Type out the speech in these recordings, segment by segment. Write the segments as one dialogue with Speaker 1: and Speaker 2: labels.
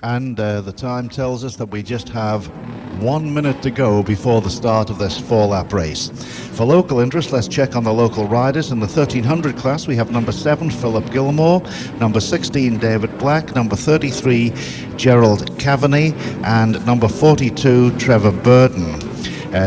Speaker 1: And the time tells us that we just have 1 minute to go before the start of this 4-lap race. For local interest, let's check on the local riders. In the 1300 class, we have number 7, Philip Gilmore, number 16, David Black, number 33, Gerald Cavaney, and number 42, Trevor Burton.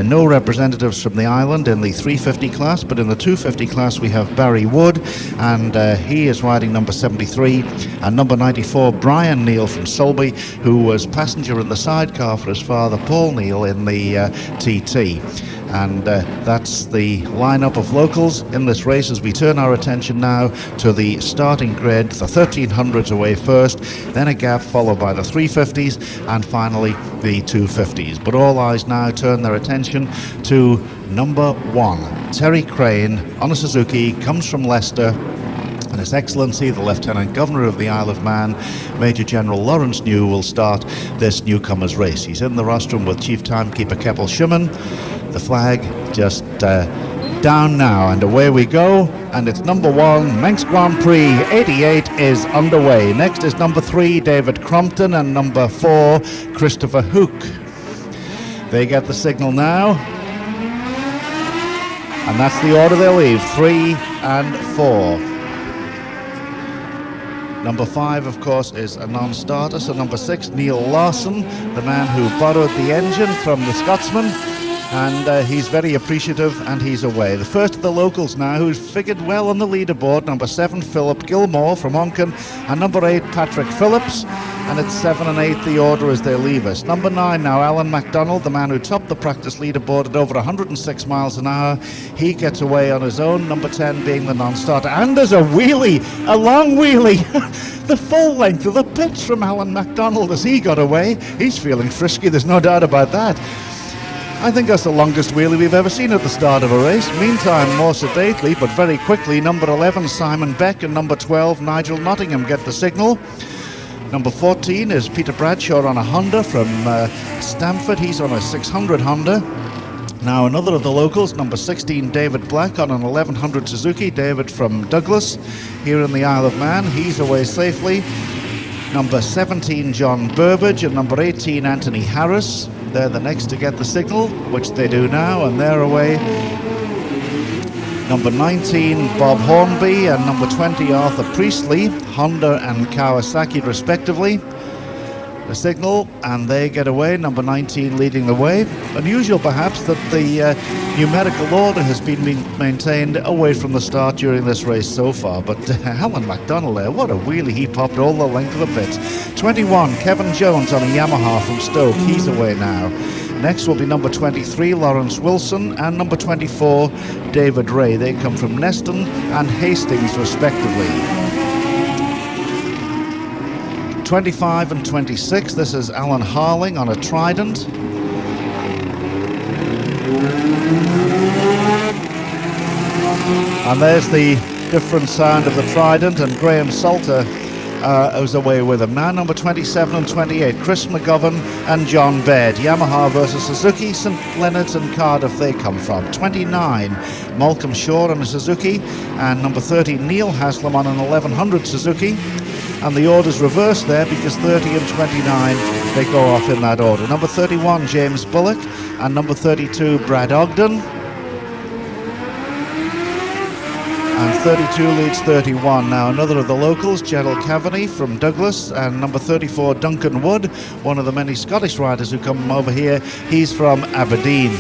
Speaker 1: No representatives from the island in the 350 class, but in the 250 class we have Barry Wood, and he is riding number 73, and number 94, Brian Kneale from Sulby, who was passenger in the sidecar for his father Paul Kneale in the TT. And that's the lineup of locals in this race as we turn our attention now to the starting grid. The 1300s away first, then a gap followed by the 350s, and finally the 250s. But all eyes now turn their attention to number 1, Terry Crane on a Suzuki, comes from Leicester. And His Excellency, the Lieutenant Governor of the Isle of Man, Major General Lawrence New, will start this Newcomers race. He's in the rostrum with Chief Timekeeper Keppel Schumann. The flag just down now, and away we go. And it's number 1, Manx Grand Prix 88 is underway. Next is number 3, David Crompton, and number 4, Christopher Hook. They get the signal now. And that's the order they'll leave, 3 and 4. Number 5, of course, is a non-starter. So number 6, Neil Larson, the man who borrowed the engine from the Scotsman. And he's very appreciative, and he's away. The first of the locals now, who's figured well on the leaderboard, number 7, Philip Gilmore from Onken, and number 8, Patrick Phillips. And it's 7 and 8 the order as they leave us. Number 9 now, Alan MacDonald, the man who topped the practice leaderboard at over 106 miles an hour. He gets away on his own, number 10 being the non-starter. And there's a wheelie, a long wheelie. The full length of the pitch from Alan MacDonald as he got away. He's feeling frisky, there's no doubt about that. I think that's the longest wheelie we've ever seen at the start of a race. Meantime, more sedately, but very quickly, number 11, Simon Beck, and number 12, Nigel Nottingham get the signal. Number 14 is Peter Bradshaw on a Honda from Stamford. He's on a 600 Honda. Now another of the locals, number 16, David Black on an 1100 Suzuki. David from Douglas here in the Isle of Man. He's away safely. Number 17, John Burbage, and number 18, Anthony Harris. They're the next to get the signal, which they do now, and they're away. Number 19, Bob Hornby, and number 20, Arthur Priestley, Honda and Kawasaki respectively. The signal, and they get away, number 19 leading the way. Unusual perhaps that the numerical order has been maintained away from the start during this race so far, but Alan MacDonald there, what a wheelie he popped all the length of the pit. 21, Kevin Jones on a Yamaha from Stoke, he's away now. Next will be number 23, Lawrence Wilson, and number 24, David Ray. They come from Neston and Hastings respectively. 25 and 26, this is Alan Harling on a Trident. And there's the different sound of the Trident, and Graham Salter was away with him. Now number 27 and 28, Chris McGovern and John Baird. Yamaha versus Suzuki, St Leonard's and Cardiff they come from. 29, Malcolm Shaw on a Suzuki, and number 30, Neil Haslam on an 1100 Suzuki. And the order's reversed there because 30 and 29, they go off in that order. Number 31, James Bullock, and number 32, Brad Ogden. And 32 leads 31. Now another of the locals, Gerald Cavaney from Douglas, and number 34, Duncan Wood, one of the many Scottish riders who come over here. He's from Aberdeen.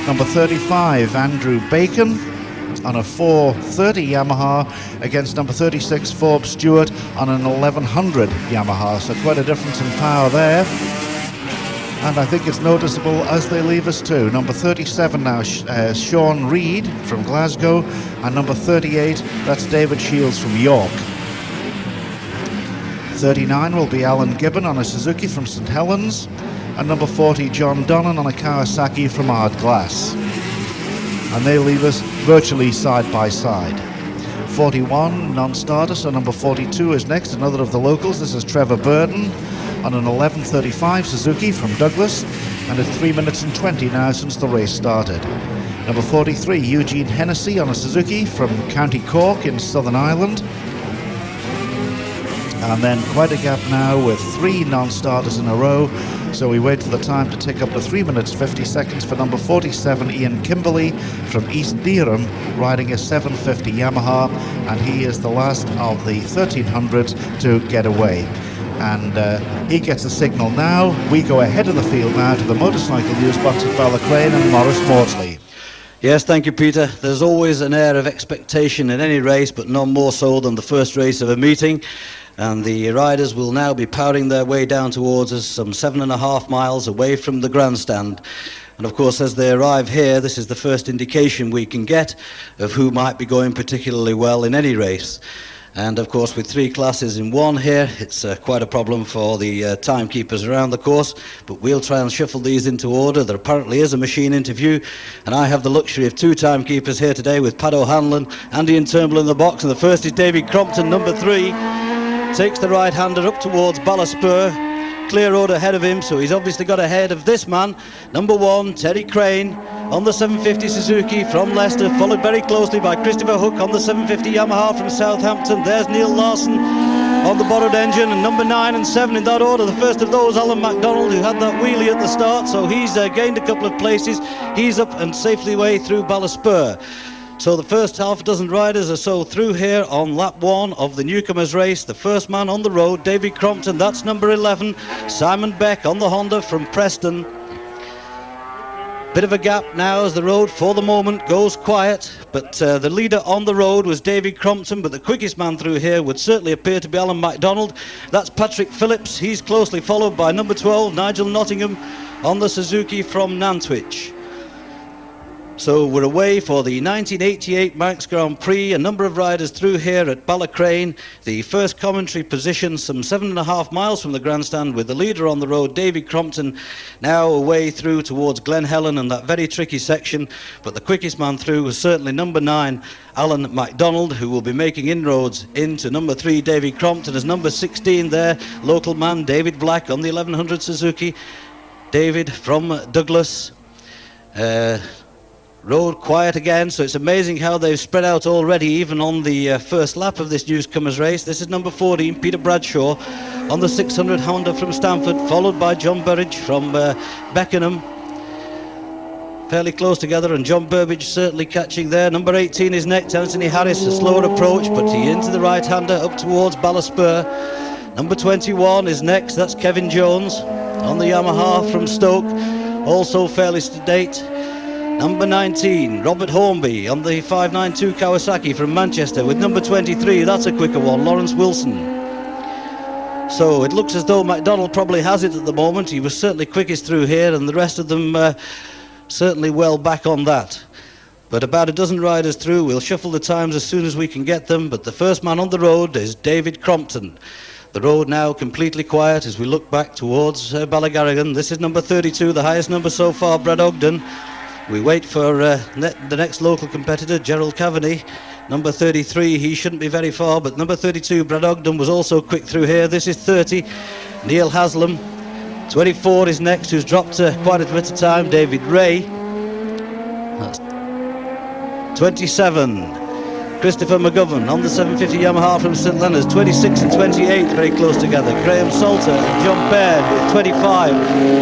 Speaker 1: Number 35, Andrew Bacon on a 430 Yamaha against number 36, Forbes Stewart on an 1100 Yamaha. So quite a difference in power there. And I think it's noticeable as they leave us too. Number 37 now, Sean Reid from Glasgow, and number 38, that's David Shields from York. 39 will be Alan Gibbon on a Suzuki from St Helens, and number 40, John Donnan on a Kawasaki from Ardglass. And they leave us virtually side by side. 41, non-starter, so number 42 is next, another of the locals. This is Trevor Burden on an 1135 Suzuki from Douglas, and it's 3 minutes and 20 now since the race started. Number 43, Eugene Hennessy on a Suzuki from County Cork in Southern Ireland. And then quite a gap now with 3 non-starters in a row. So we wait for the time to tick up to 3 minutes 50 seconds for number 47, Ian Kimberley from East Dereham, riding a 750 Yamaha, and he is the last of the 1300s to get away. And he gets a signal now. We go ahead of the field now to the motorcycle news box at Ballacraine and Maurice Mawdsley.
Speaker 2: Yes, thank you, Peter. There's always an air of expectation in any race, but none more so than the first race of a meeting. And the riders will now be powering their way down towards us, some 7.5 miles away from the grandstand. And of course, as they arrive here, this is the first indication we can get of who might be going particularly well in any race. And of course, with 3 classes in one here, it's quite a problem for the timekeepers around the course, but we'll try and shuffle these into order. There apparently is a machine interview, and I have the luxury of 2 timekeepers here today with Pat O'Hanlon, Andy and Turnbull in the box, and the first is David Crompton, number 3, takes the right-hander up towards Ballacraine. Clear road ahead of him, so he's obviously got ahead of this man, number 1, Terry Crane, on the 750 Suzuki from Leicester, followed very closely by Christopher Hook on the 750 Yamaha from Southampton. There's Neil Larson on the borrowed engine, and number 9 and 7 in that order. The first of those, Alan MacDonald, who had that wheelie at the start, so he's gained a couple of places. He's up and safely way through Ballacraine. So the first half dozen riders are so through here on lap 1 of the Newcomers race. The first man on the road, David Crompton, that's number 11. Simon Beck on the Honda from Preston. Bit of a gap now as the road for the moment goes quiet, but the leader on the road was David Crompton, but the quickest man through here would certainly appear to be Alan MacDonald. That's Patrick Phillips. He's closely followed by number 12, Nigel Nottingham on the Suzuki from Nantwich. So we're away for the 1988 Manx Grand Prix. A number of riders through here at Ballacraine. The first commentary position some 7.5 miles from the grandstand, with the leader on the road, David Crompton, now away through towards Glen Helen and that very tricky section. But the quickest man through was certainly number 9, Alan MacDonald, who will be making inroads into number 3, David Crompton, as number 16 there, local man David Black on the 1100 Suzuki. David from Douglas. Road quiet again, so it's amazing how they've spread out already, even on the first lap of this Newcomers race. This is number 14, Peter Bradshaw, on the 600 Honda from Stamford, followed by John Burridge from Beckenham. Fairly close together, and John Burbage certainly catching there. Number 18 is next, Anthony Harris, a slower approach, but he into the right-hander up towards Ballacraine. Number 21 is next, that's Kevin Jones on the Yamaha from Stoke, also fairly sedate. Number 19, Robert Hornby on the 592 Kawasaki from Manchester, with number 23, that's a quicker one, Lawrence Wilson. So it looks as though MacDonald probably has it at the moment. He was certainly quickest through here, and the rest of them certainly well back on that. But about a dozen riders through. We'll shuffle the times as soon as we can get them, but the first man on the road is David Crompton. The road now completely quiet as we look back towards Ballagarigan. This is number 32, the highest number so far, Brad Ogden. We wait for the next local competitor, Gerald Cavaney, number 33. He shouldn't be very far, but number 32, Brad Ogden, was also quick through here. This is 30, Neil Haslam. 24 is next, who's dropped quite a bit of time, David Ray. That's 27, Christopher McGovern on the 750 Yamaha from St Leonard's. 26 and 28 very close together. Graham Salter and John Baird with 25.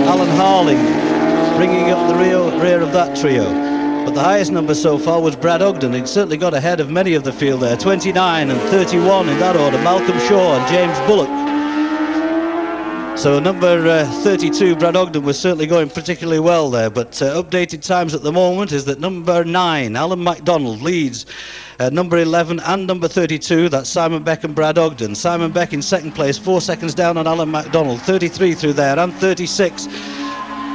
Speaker 2: Alan Harling bringing up the rear of that trio. But the highest number so far was Brad Ogden. He'd certainly got ahead of many of the field there. 29 and 31 in that order, Malcolm Shaw and James Bullock. So number 32, Brad Ogden, was certainly going particularly well there. But updated times at the moment is that number 9, Alan MacDonald, leads number 11 and number 32. That's Simon Beck and Brad Ogden. Simon Beck in second place, 4 seconds down on Alan MacDonald. 33 through there, and 36.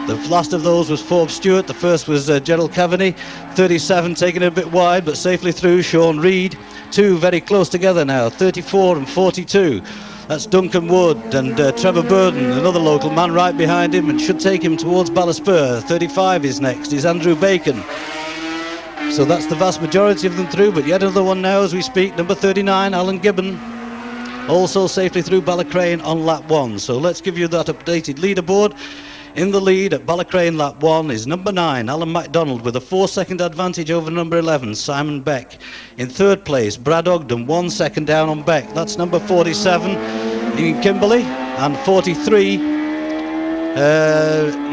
Speaker 2: The last of those was Forbes Stewart. The first was Gerald Cavaney. 37 taken a bit wide, but safely through. Sean Reid. 2 very close together now. 34 and 42. That's Duncan Wood and Trevor Burden, another local man, right behind him, and should take him towards Ballacraine. 35 is next. Is Andrew Bacon. So that's the vast majority of them through, but yet another one now as we speak. Number 39, Alan Gibbon, also safely through Ballacraine on lap 1. So let's give you that updated leaderboard. In the lead at Ballacraine lap 1 is number 9, Alan MacDonald, with a 4-second advantage over number 11, Simon Beck. In third place, Brad Ogden, 1 second down on Beck. That's number 47. in Kimberley, and 43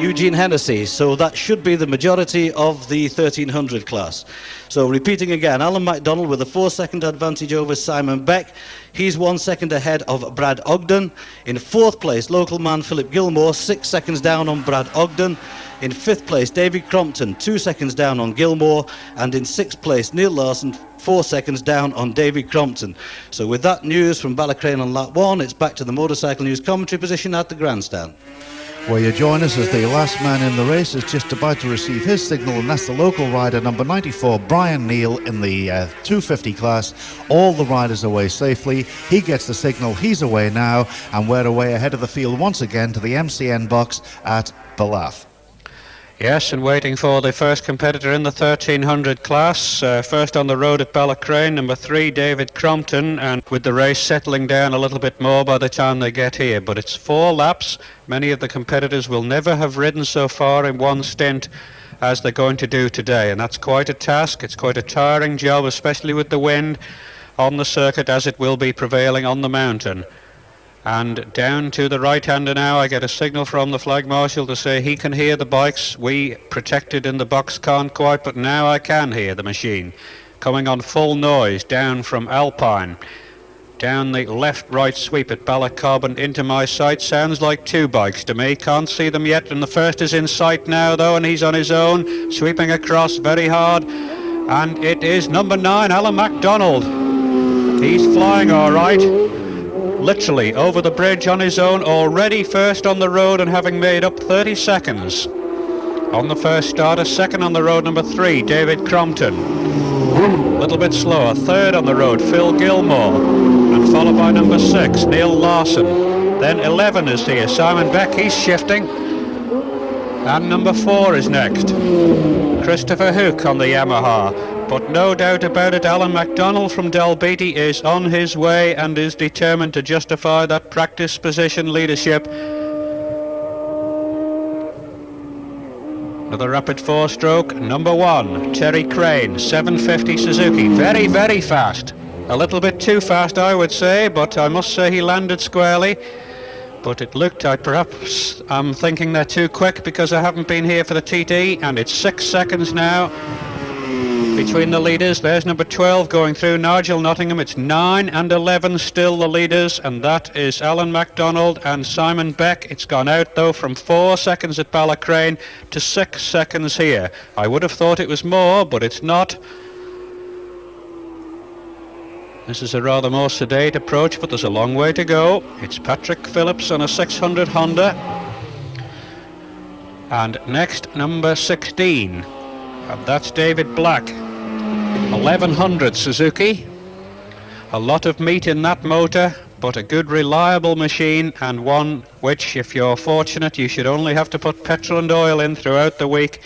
Speaker 2: Eugene Hennessy. So that should be the majority of the 1300 class. So repeating again, Alan MacDonald with a 4-second advantage over Simon Beck. He's 1 second ahead of Brad Ogden. In 4th place, local man Philip Gilmore, 6 seconds down on Brad Ogden. In 5th place, David Crompton, 2 seconds down on Gilmore. And in 6th place, Kneale Larson, 4 seconds down on David Crompton. So with that news from Ballacraine on lap 1, it's back to the motorcycle news commentary position at the grandstand.
Speaker 1: Where you join us as the last man in the race is just about to receive his signal, and that's the local rider number 94, Brian Kneale, in the 250 class. All the riders away safely. He gets the signal. He's away now, and we're away ahead of the field once again to the MCN box at Ballaugh.
Speaker 3: Yes, and waiting for the first competitor in the 1300 class. First on the road at Ballacraine, number 3, David Crompton, and with the race settling down a little bit more by the time they get here. But it's 4 laps. Many of the competitors will never have ridden so far in one stint as they're going to do today, and that's quite a task. It's quite a tiring job, especially with the wind on the circuit as it will be prevailing on the mountain. And down to the right-hander now, I get a signal from the flag marshal to say he can hear the bikes. We, protected in the box, can't quite, but now I can hear the machine. Coming on full noise down from Alpine. Down the left-right sweep at Ballacraine into my sight. Sounds like 2 bikes to me. Can't see them yet, and the first is in sight now, though, and he's on his own, sweeping across very hard. And it is number 9, Alan MacDonald. He's flying all right. Literally over the bridge on his own, already first on the road and having made up 30 seconds on the first starter. Second on the road, number 3, David Crompton. A little bit slower. Third on the road, Phil Gilmore, and followed by number 6, Kneale Larson. Then 11 is here, Simon Beck, he's shifting, and number 4 is next, Christopher Hook on the Yamaha. But no doubt about it, Alan MacDonald from Dalbeatty is on his way and is determined to justify that practice position leadership. Another rapid 4-stroke, number 1, Terry Crane, 750 Suzuki. Very, very fast. A little bit too fast, I would say, but I must say he landed squarely. But it looked, I'm thinking they're too quick because I haven't been here for the TT, and it's 6 seconds now between the leaders. There's number 12 going through, Nigel Nottingham. It's 9 and 11 still the leaders, and that is Alan MacDonald and Simon Beck. It's gone out though from 4 seconds at Ballacraine to 6 seconds here. I would have thought it was more, but it's not. This is a rather more sedate approach, but there's a long way to go. It's Patrick Phillips on a 600 Honda, and next number 16, and that's David Black, 1100 Suzuki. A lot of meat in that motor, but a good reliable machine, and one which, if you're fortunate, you should only have to put petrol and oil in throughout the week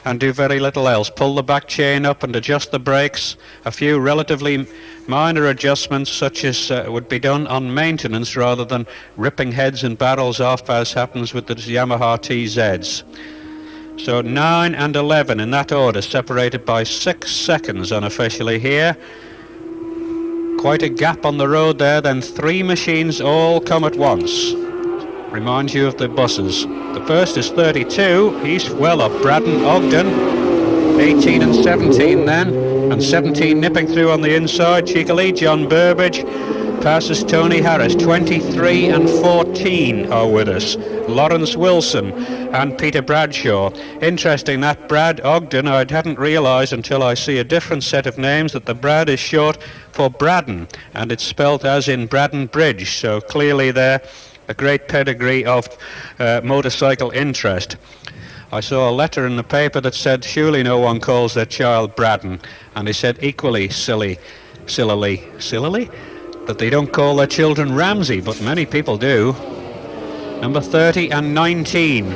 Speaker 3: and do very little else. Pull the back chain up and adjust the brakes. A few relatively minor adjustments such as would be done on maintenance rather than ripping heads and barrels off as happens with the Yamaha TZs. So 9 and 11 in that order, separated by 6 seconds unofficially here. Quite a gap on the road there, then 3 machines all come at once. Reminds you of the buses. The first is 32, he's well up. Braden Ogden, 18 and 17 then, and 17 nipping through on the inside cheekily. John Burbage passes Tony Harris. 23 and 14 are with us. Lawrence Wilson and Peter Bradshaw. Interesting, that Brad Ogden, I hadn't realised until I see a different set of names that the Brad is short for Braddon, and it's spelt as in Braddon Bridge, so clearly there a great pedigree of motorcycle interest. I saw a letter in the paper that said surely no one calls their child Braddon, and he said equally sillily, that they don't call their children Ramsey, but many people do. Number 30 and 19,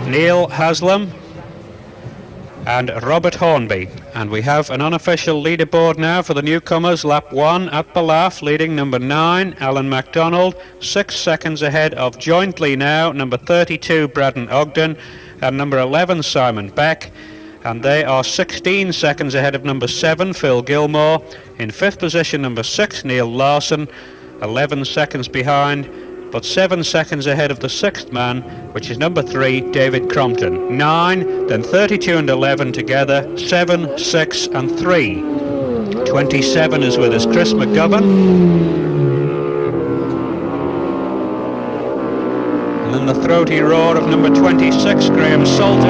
Speaker 3: Neil Haslam and Robert Hornby. And we have an unofficial leaderboard now for the newcomers. Lap 1 at Ballaugh, leading number 9, Alan MacDonald, 6 seconds ahead of jointly now number 32, Braddon Ogden, and number 11, Simon Beck. And they are 16 seconds ahead of number 7, Phil Gilmore. In 5th position, number 6, Kneale Larson. 11 seconds behind, but 7 seconds ahead of the sixth man, which is number 3, David Crompton. 9, then 32 and 11 together, 7, 6 and 3. 27 is with us, Chris McGovern. And then the throaty roar of number 26, Graham Salter.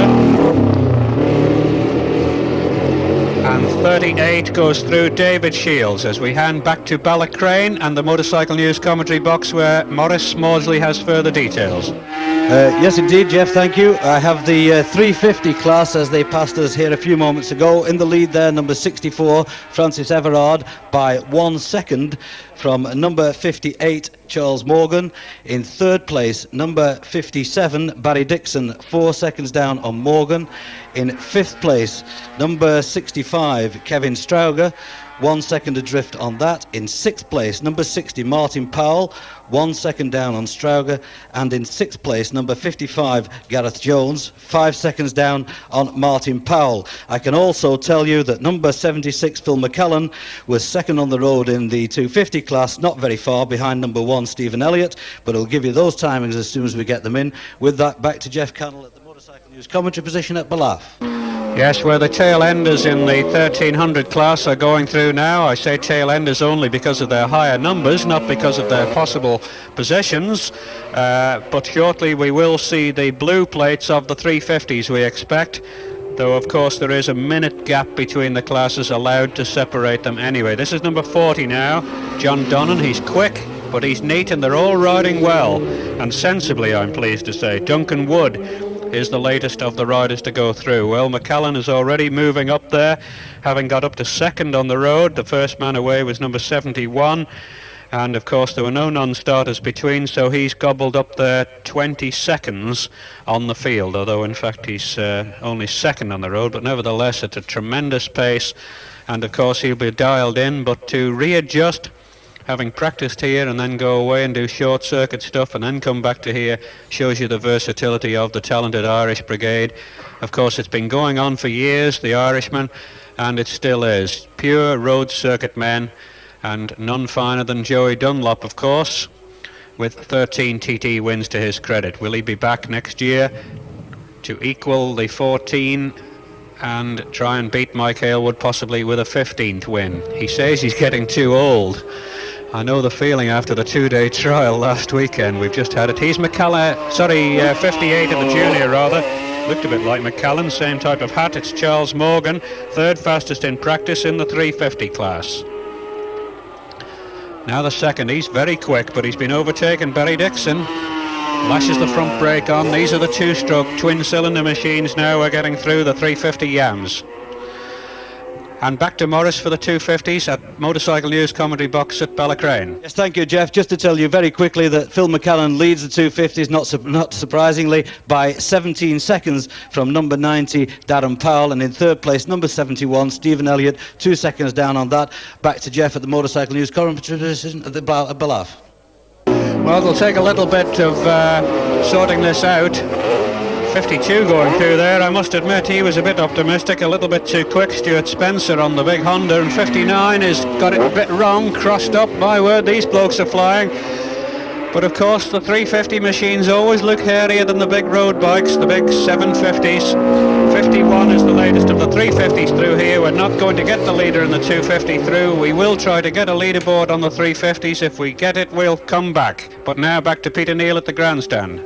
Speaker 3: And 38 goes through David Shields as we hand back to Ballacraine and the Motorcycle News commentary box where Maurice Mawdsley has further details.
Speaker 2: Yes indeed, Geoff, thank you. I have the 350 class as they passed us here a few moments ago. In the lead there, number 64, Francis Everard, by 1 second from number 58, Charles Morgan. In third place, number 57, Barry Dixon, 4 seconds down on Morgan. In fifth place, number 65, Kevin Strauger, 1 second adrift on that. In sixth place, number 60, Martin Powell, 1 second down on Strauger. And in sixth place, number 55, Gareth Jones, 5 seconds down on Martin Powell. I can also tell you that number 76, Phil McCallan, was second on the road in the 250 class, not very far behind number 1, Stephen Elliott, but I'll give you those timings as soon as we get them in. With that, back to Geoff Cannell at the Motorcycle News commentary position at Ballaugh.
Speaker 3: Yes, where the tail enders in the 1300 class are going through now. I say tail enders only because of their higher numbers, not because of their possible possessions. But shortly we will see the blue plates of the 350s, we expect. Though, of course, there is a minute gap between the classes allowed to separate them anyway. This is number 40 now, John Donnan. He's quick, but he's neat, and they're all riding well. And sensibly, I'm pleased to say. Duncan Wood is the latest of the riders to go through. Well, McCallan is already moving up there, having got up to second on the road. The first man away was number 71, and of course there were no non-starters between, so he's gobbled up there 20 seconds on the field, although in fact he's only second on the road, but nevertheless at a tremendous pace, and of course he'll be dialed in, but to readjust, having practiced here and then go away and do short circuit stuff and then come back to here, shows you the versatility of the talented Irish brigade. Of course, it's been going on for years, the Irishman, and it still is. Pure road circuit men, and none finer than Joey Dunlop, of course, with 13 TT wins to his credit. Will he be back next year to equal the 14 and try and beat Mike Aylward possibly with a 15th win? He says he's getting too old. I know the feeling after the two-day trial last weekend. We've just had it. He's 58 in the junior rather. Looked a bit like McCallan, same type of hat. It's Charles Morgan, third fastest in practice in the 350 class. Now the second. He's very quick, but he's been overtaken. Barry Dixon lashes the front brake on. These are the two-stroke twin-cylinder machines now. We're getting through the 350 Yams. And back to Maurice for the 250s at Motorcycle News commentary box at Ballacraine.
Speaker 2: Yes, thank you, Geoff. Just to tell you very quickly that Phil McCallan leads the 250s, not surprisingly, by 17 seconds from number 90, Darren Powell, and in third place, number 71, Stephen Elliott, 2 seconds down on that. Back to Geoff at the Motorcycle News commentary position at Ballaugh.
Speaker 3: Well, it'll take a little bit of sorting this out. 52 going through there. I must admit he was a bit optimistic, a little bit too quick, Stuart Spencer on the big Honda, and 59 has got it a bit wrong, crossed up. My word, these blokes are flying. But of course the 350 machines always look hairier than the big road bikes, the big 750s. 51 is the latest of the 350s through here. We're not going to get the leader in the 250 through. We will try to get a leaderboard on the 350s. If we get it, we'll come back. But now back to Peter Kneale at the Grandstand.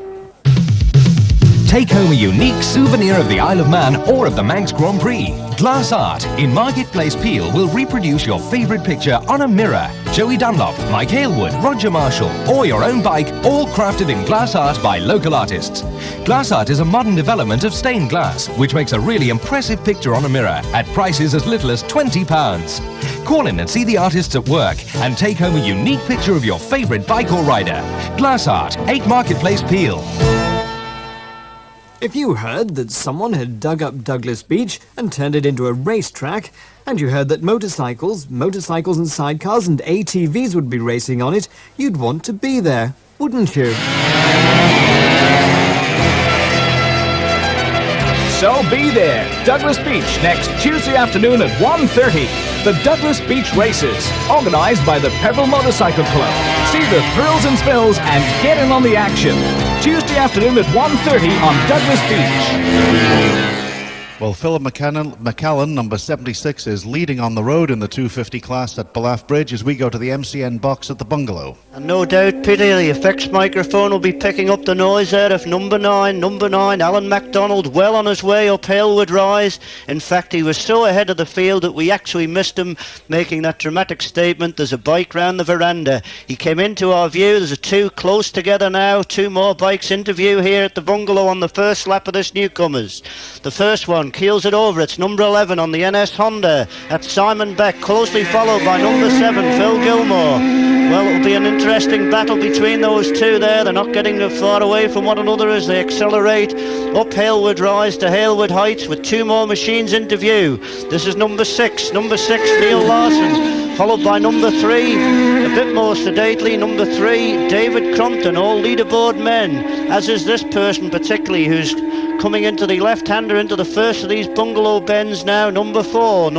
Speaker 4: Take home a unique souvenir of the Isle of Man or of the Manx Grand Prix. Glass Art in Marketplace Peel will reproduce your favourite picture on a mirror. Joey Dunlop, Mike Aylward, Roger Marshall, or your own bike, all crafted in glass art by local artists. Glass Art is a modern development of stained glass, which makes a really impressive picture on a mirror at prices as little as £20. Call in and see the artists at work and take home a unique picture of your favourite bike or rider. Glass Art, 8 Marketplace Peel.
Speaker 5: If you heard that someone had dug up Douglas Beach and turned it into a racetrack, and you heard that motorcycles and sidecars and ATVs would be racing on it, you'd want to be there, wouldn't you?
Speaker 6: So be there, Douglas Beach, next Tuesday afternoon at 1:30. the Douglas Beach Races, organised by the Pebble Motorcycle Club. See the thrills and spills and get in on the action. Tuesday afternoon at 1:30 on Douglas Beach.
Speaker 1: Well, Philip McCallan, number 76, is leading on the road in the 250 class at Ballacraine Bridge as we go to the MCN box at the Bungalow.
Speaker 7: And no doubt, Peter, the effects microphone will be picking up the noise there of number 9, Alan MacDonald, well on his way up Halewood Rise. In fact, he was so ahead of the field that we actually missed him making that dramatic statement, "There's a bike round the veranda." He came into our view. There's a two close together now. Two more bikes into view here at the Bungalow on the first lap of this Newcomers. The first one keels it over. It's number 11 on the NS Honda. That's Simon Beck, closely followed by number 7, Phil Gilmore. Well, it'll be an interesting battle between those two there. They're not getting far away from one another as they accelerate up Halewood Rise to Halewood Heights with two more machines into view. This is number 6, Neil Larson, followed by number 3, a bit more sedately, number 3, David Crompton, all leaderboard men, as is this person particularly who's coming into the left-hander into the first of these Bungalow bends now, number 4,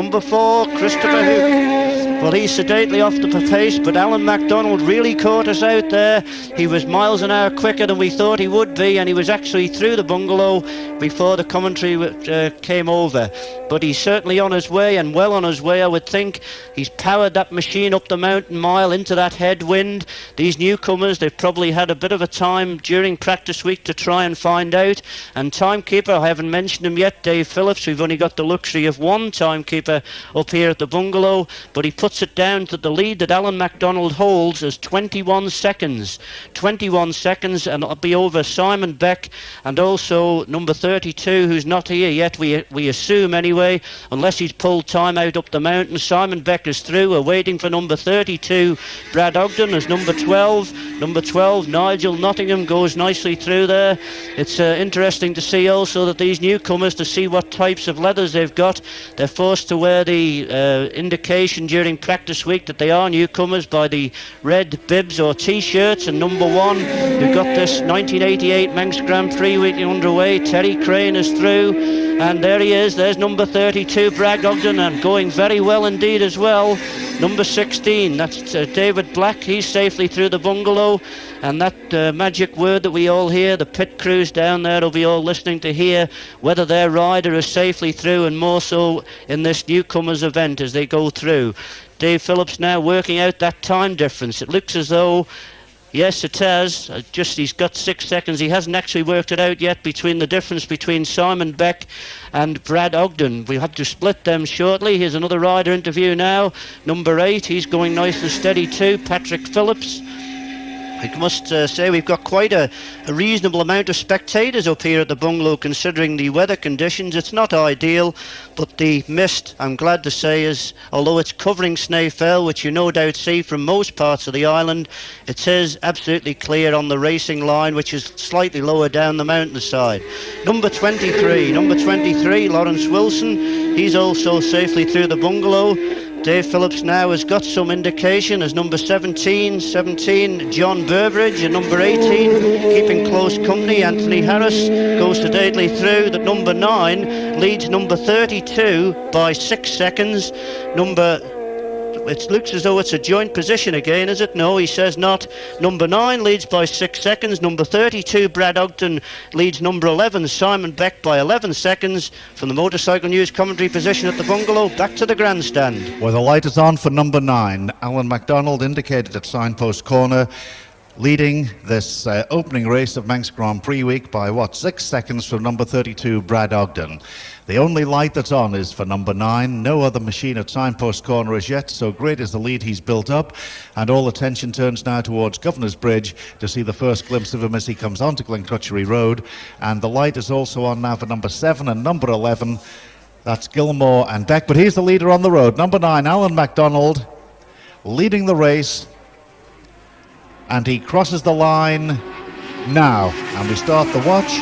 Speaker 7: Christopher Hook. Well, he's sedately off the pace, but Alan MacDonald really caught us out there. He was miles an hour quicker than we thought he would be, and he was actually through the Bungalow before the commentary came over. But he's certainly on his way, and well on his way, I would think. He's powered that machine up the mountain mile into that headwind. These Newcomers, they've probably had a bit of a time during practice week to try and find out. And timekeeper, I haven't mentioned him yet, Dave Phillips. We've only got the luxury of one timekeeper up here at the Bungalow, but he puts it down to the lead that Alan MacDonald holds as 21 seconds. 21 seconds, and it'll be over Simon Beck and also number 32, who's not here yet, we assume anyway, unless he's pulled time out up the mountain. Simon Beck is through. We're waiting for number 32, Brad Ogden, as number 12. Number 12, Nigel Nottingham, goes nicely through there. It's interesting to see also that these Newcomers, to see what types of leathers they've got. They're forced to wear the indication during practice week that they are Newcomers by the red bibs or t-shirts. And number 1, we've got this 1988 Manx Grand Prix week underway. Terry Crane is through. And there he is, there's number 32, Brad Ogden, and going very well indeed as well. Number 16, that's David Black, he's safely through the Bungalow. And that magic word that we all hear, the pit crews down there will be all listening to hear whether their rider is safely through, and more so in this Newcomers event as they go through. Dave Phillips now working out that time difference. It looks as though, yes, it has. He's got 6 seconds. He hasn't actually worked it out yet between the difference between Simon Beck and Brad Ogden. We'll have to split them shortly. Here's another rider interview now. Number 8, he's going nice and steady too, Patrick Phillips. I must say we've got quite a reasonable amount of spectators up here at the Bungalow considering the weather conditions. It's not ideal, but the mist, I'm glad to say, is, although it's covering Snaefell, which you no doubt see from most parts of the island, it is absolutely clear on the racing line, which is slightly lower down the mountainside. Number 23, Lawrence Wilson, he's also safely through the Bungalow. Dave Phillips now has got some indication as number 17, John Burbridge, and number 18, keeping close company, Anthony Harris, goes sedately through. That number 9 leads number 32 by 6 seconds. It looks as though it's a joint position again, is it? No, he says not. Number 9 leads by 6 seconds. Number 32, Brad Ogden, leads number 11, Simon Beck, by 11 seconds. From the Motorcycle News commentary position at the Bungalow, back to the Grandstand.
Speaker 1: Well, the light is on for number 9. Alan MacDonald indicated at Signpost Corner, leading this opening race of Manx Grand Prix week by 6 seconds from number 32, Brad Ogden. The only light that's on is for number 9. No other machine at Signpost Corner as yet, so great is the lead he's built up. And all attention turns now towards Governor's Bridge to see the first glimpse of him as he comes onto Glencrutchery Road. And the light is also on now for number 7 and number 11. That's Gilmore and Beck. But here's the leader on the road. Number 9, Alan MacDonald, leading the race. And he crosses the line now. And we start the watch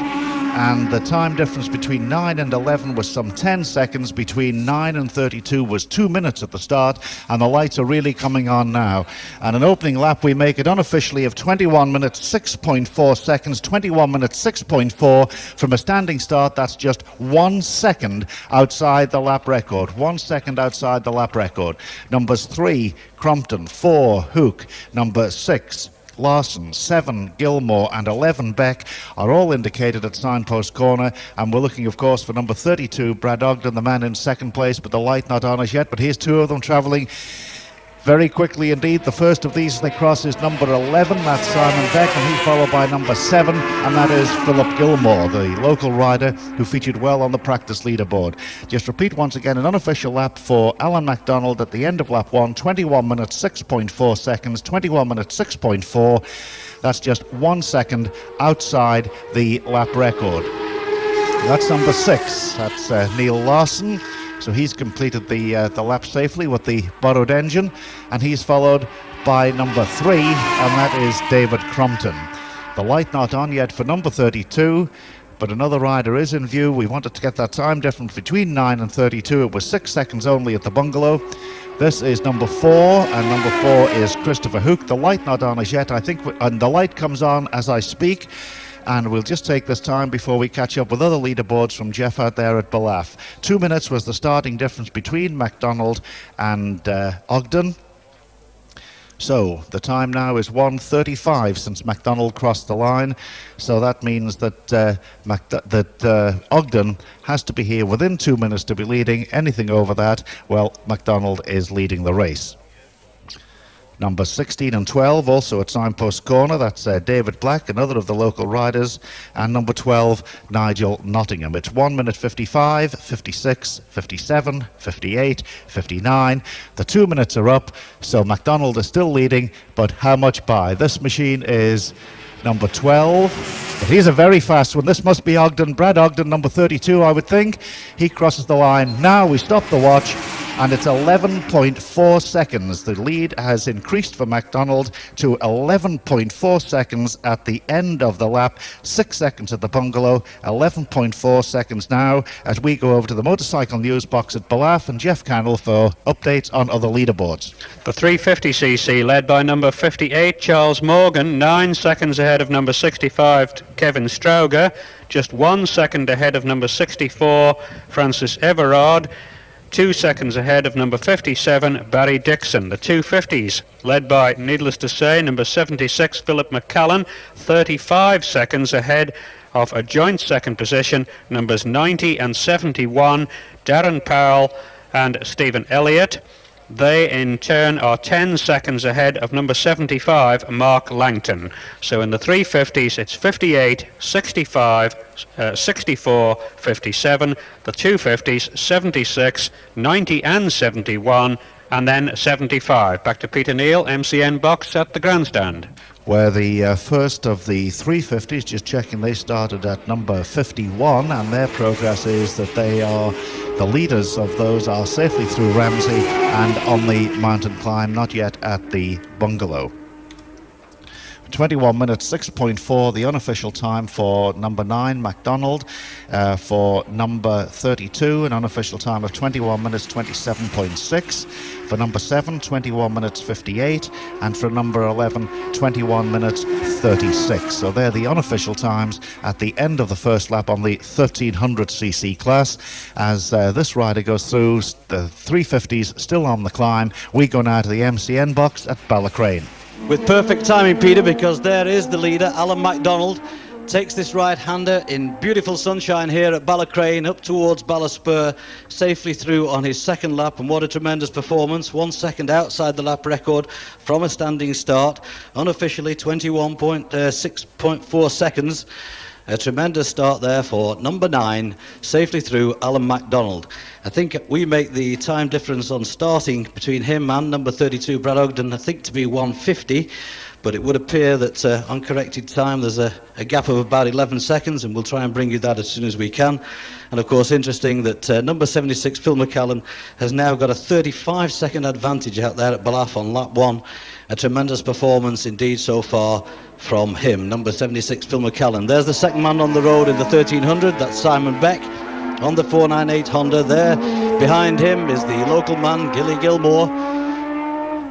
Speaker 1: and the time difference between 9 and 11 was some 10 seconds. Between 9 and 32 was 2 minutes at the start, and the lights are really coming on now. And an opening lap, we make it unofficially, of 21 minutes 6.4 seconds. 21 minutes 6.4 from a standing start. That's just 1 second outside the lap record. 1 second outside the lap record. Numbers 3, Crompton, 4, Hook, number 6, Larson, 7, Gilmore, and 11, Beck are all indicated at Signpost Corner, and we're looking, of course, for number 32, Brad Ogden, the man in second place, but the light not on as yet. But here's two of them travelling very quickly indeed. The first of these as they cross is number 11, that's Simon Beck, and he's followed by number 7, and that is Philip Gilmore, the local rider who featured well on the practice leaderboard. Just repeat once again, an unofficial lap for Alan MacDonald at the end of lap 1, 21 minutes 6.4 seconds, 21 minutes 6.4. That's just 1 second outside the lap record. That's number 6, that's Kneale Larson. So he's completed the lap safely with the borrowed engine, and he's followed by number 3, and that is David Crompton. The light not on yet for number 32, but another rider is in view. We wanted to get that time difference between 9 and 32. It was 6 seconds only at the Bungalow. This is number 4, and number 4 is Christopher Hook. The light not on as yet, I think, and the light comes on as I speak. And we'll just take this time before we catch up with other leaderboards from Geoff out there at Ballacraine. 2 minutes was the starting difference between MacDonald and Ogden. So the time now is 1:35 since MacDonald crossed the line. So that means that Ogden has to be here within 2 minutes to be leading. Anything over that, well, MacDonald is leading the race. Number 16 and 12 also at Signpost Corner, that's David Black, another of the local riders, and number 12, Nigel Nottingham. It's 1 minute 55, 56, 57, 58, 59. The 2 minutes are up, so MacDonald is still leading, but how much by? This machine is number 12, but he's a very fast one. This must be Ogden, Brad Ogden, number 32, I would think. He crosses the line. Now we stop the watch, and it's 11.4 seconds. The lead has increased for MacDonald to 11.4 seconds at the end of the lap. 6 seconds at the Bungalow, 11.4 seconds now as we go over to the motorcycle news box at Ballacraine and Geoff Cannell for updates on other leaderboards.
Speaker 3: The 350cc led by number 58, Charles Morgan, 9 seconds ahead of number 65, Kevin Strauger, just 1 second ahead of number 64, Francis Everard, 2 seconds ahead of number 57, Barry Dixon. The 250s, led by, needless to say, number 76, Philip McCallan, 35 seconds ahead of a joint second position, numbers 90 and 71, Darren Powell and Stephen Elliott. They, in turn, are 10 seconds ahead of number 75, Mark Langton. So in the 350s, it's 58, 65, 64, 57. The 250s, 76, 90 and 71, and then 75. Back to Peter Kneale, MCN box at the Grandstand.
Speaker 1: Where the first of the 350s, just checking, they started at number 51, and their progress is that they are the leaders of those are safely through Ramsey and on the mountain climb, not yet at the Bungalow. 21 minutes 6.4 the unofficial time for number 9 MacDonald. For number 32 an unofficial time of 21 minutes 27.6. For number 7 21 minutes 58, and for number 11 21 minutes 36. So they're the unofficial times at the end of the first lap on the 1300cc class. As this rider goes through, the 350s still on the climb. We go now to the MCN box at Ballacraine.
Speaker 2: With perfect timing, Peter, because there is the leader, Alan MacDonald, takes this right-hander in beautiful sunshine here at Ballacraine up towards Ballaspur, safely through on his second lap, and what a tremendous performance. 1 second outside the lap record from a standing start, unofficially 21.6.4 seconds. A tremendous start there for number 9, safely through Alan MacDonald. I think we make the time difference on starting between him and number 32, Brad Ogden, I think to be 150. but it would appear that on corrected time there's a gap of about 11 seconds, and we'll try and bring you that as soon as we can. And of course, interesting that number 76 Phil McCallan has now got a 35-second advantage out there at Ballaugh on lap 1. A tremendous performance indeed so far from him, number 76 Phil McCallan. There's the second man on the road in the 1300, that's Simon Beck on the 498 Honda. There behind him is the local man Gilly Gilmore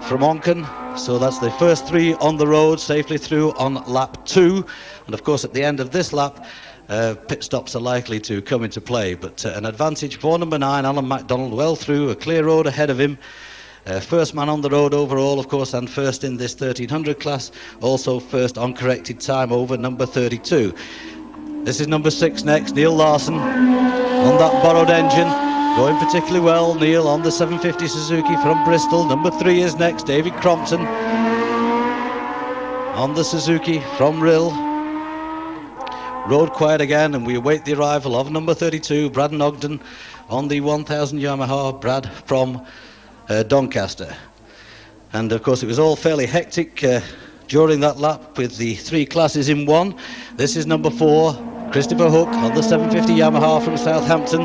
Speaker 2: from Onken. So that's the first 3 on the road safely through on lap 2, and of course at the end of this lap pit stops are likely to come into play, but an advantage for number 9 Alan MacDonald, well through, a clear road ahead of him. First man on the road overall, of course, and first in this 1300 class, also first on corrected time over number 32. This is number 6 next, Kneale Larson on that borrowed engine, going particularly well. Kneale on the 750 Suzuki from Bristol. Number 3 is next, David Crompton on the Suzuki from Rill. Road quiet again, and we await the arrival of number 32, Brad Ogden on the 1000 Yamaha. Brad from Doncaster. And of course it was all fairly hectic during that lap with the 3 classes in one. This is number 4, Christopher Hook on the 750 Yamaha from Southampton.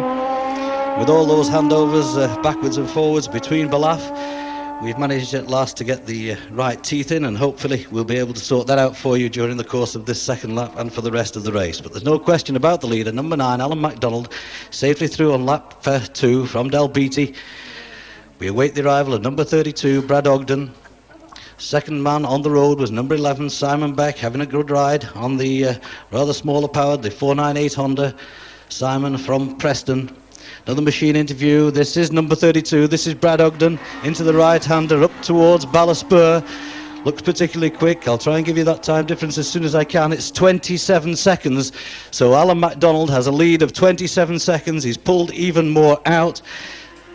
Speaker 2: With all those handovers backwards and forwards between Ballaugh, we've managed at last to get the right teeth in, and hopefully we'll be able to sort that out for you during the course of this second lap and for the rest of the race. But there's no question about the leader, number 9 Alan MacDonald, safely through on lap 2 from Dalbeattie. We await the arrival of number 32 Brad Ogden. Second man on the road was number 11 Simon Beck, having a good ride on the rather smaller powered, the 498 Honda. Simon from Preston. Another machine interview. This is number 32. This is Brad Ogden into the right-hander up towards Ballagh Spur. Looks particularly quick. I'll try and give you that time difference as soon as I can. It's 27 seconds. So Alan MacDonald has a lead of 27 seconds. He's pulled even more out.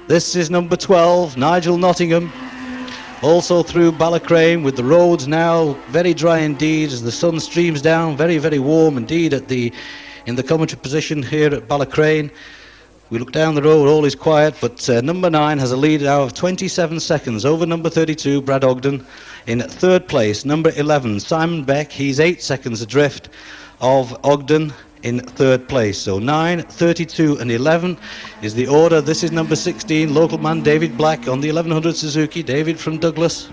Speaker 2: This is number 12, Nigel Nottingham. Also through Ballacraine, with the roads now very dry indeed as the sun streams down. Very, very warm indeed in the commentary position here at Ballacraine. We look down the road, all is quiet, but number 9 has a lead now of 27 seconds over number 32, Brad Ogden. In third place, number 11, Simon Beck. He's 8 seconds adrift of Ogden in third place. So 9, 32 and 11 is the order. This is number 16, local man David Black on the 1100 Suzuki. David from Douglas.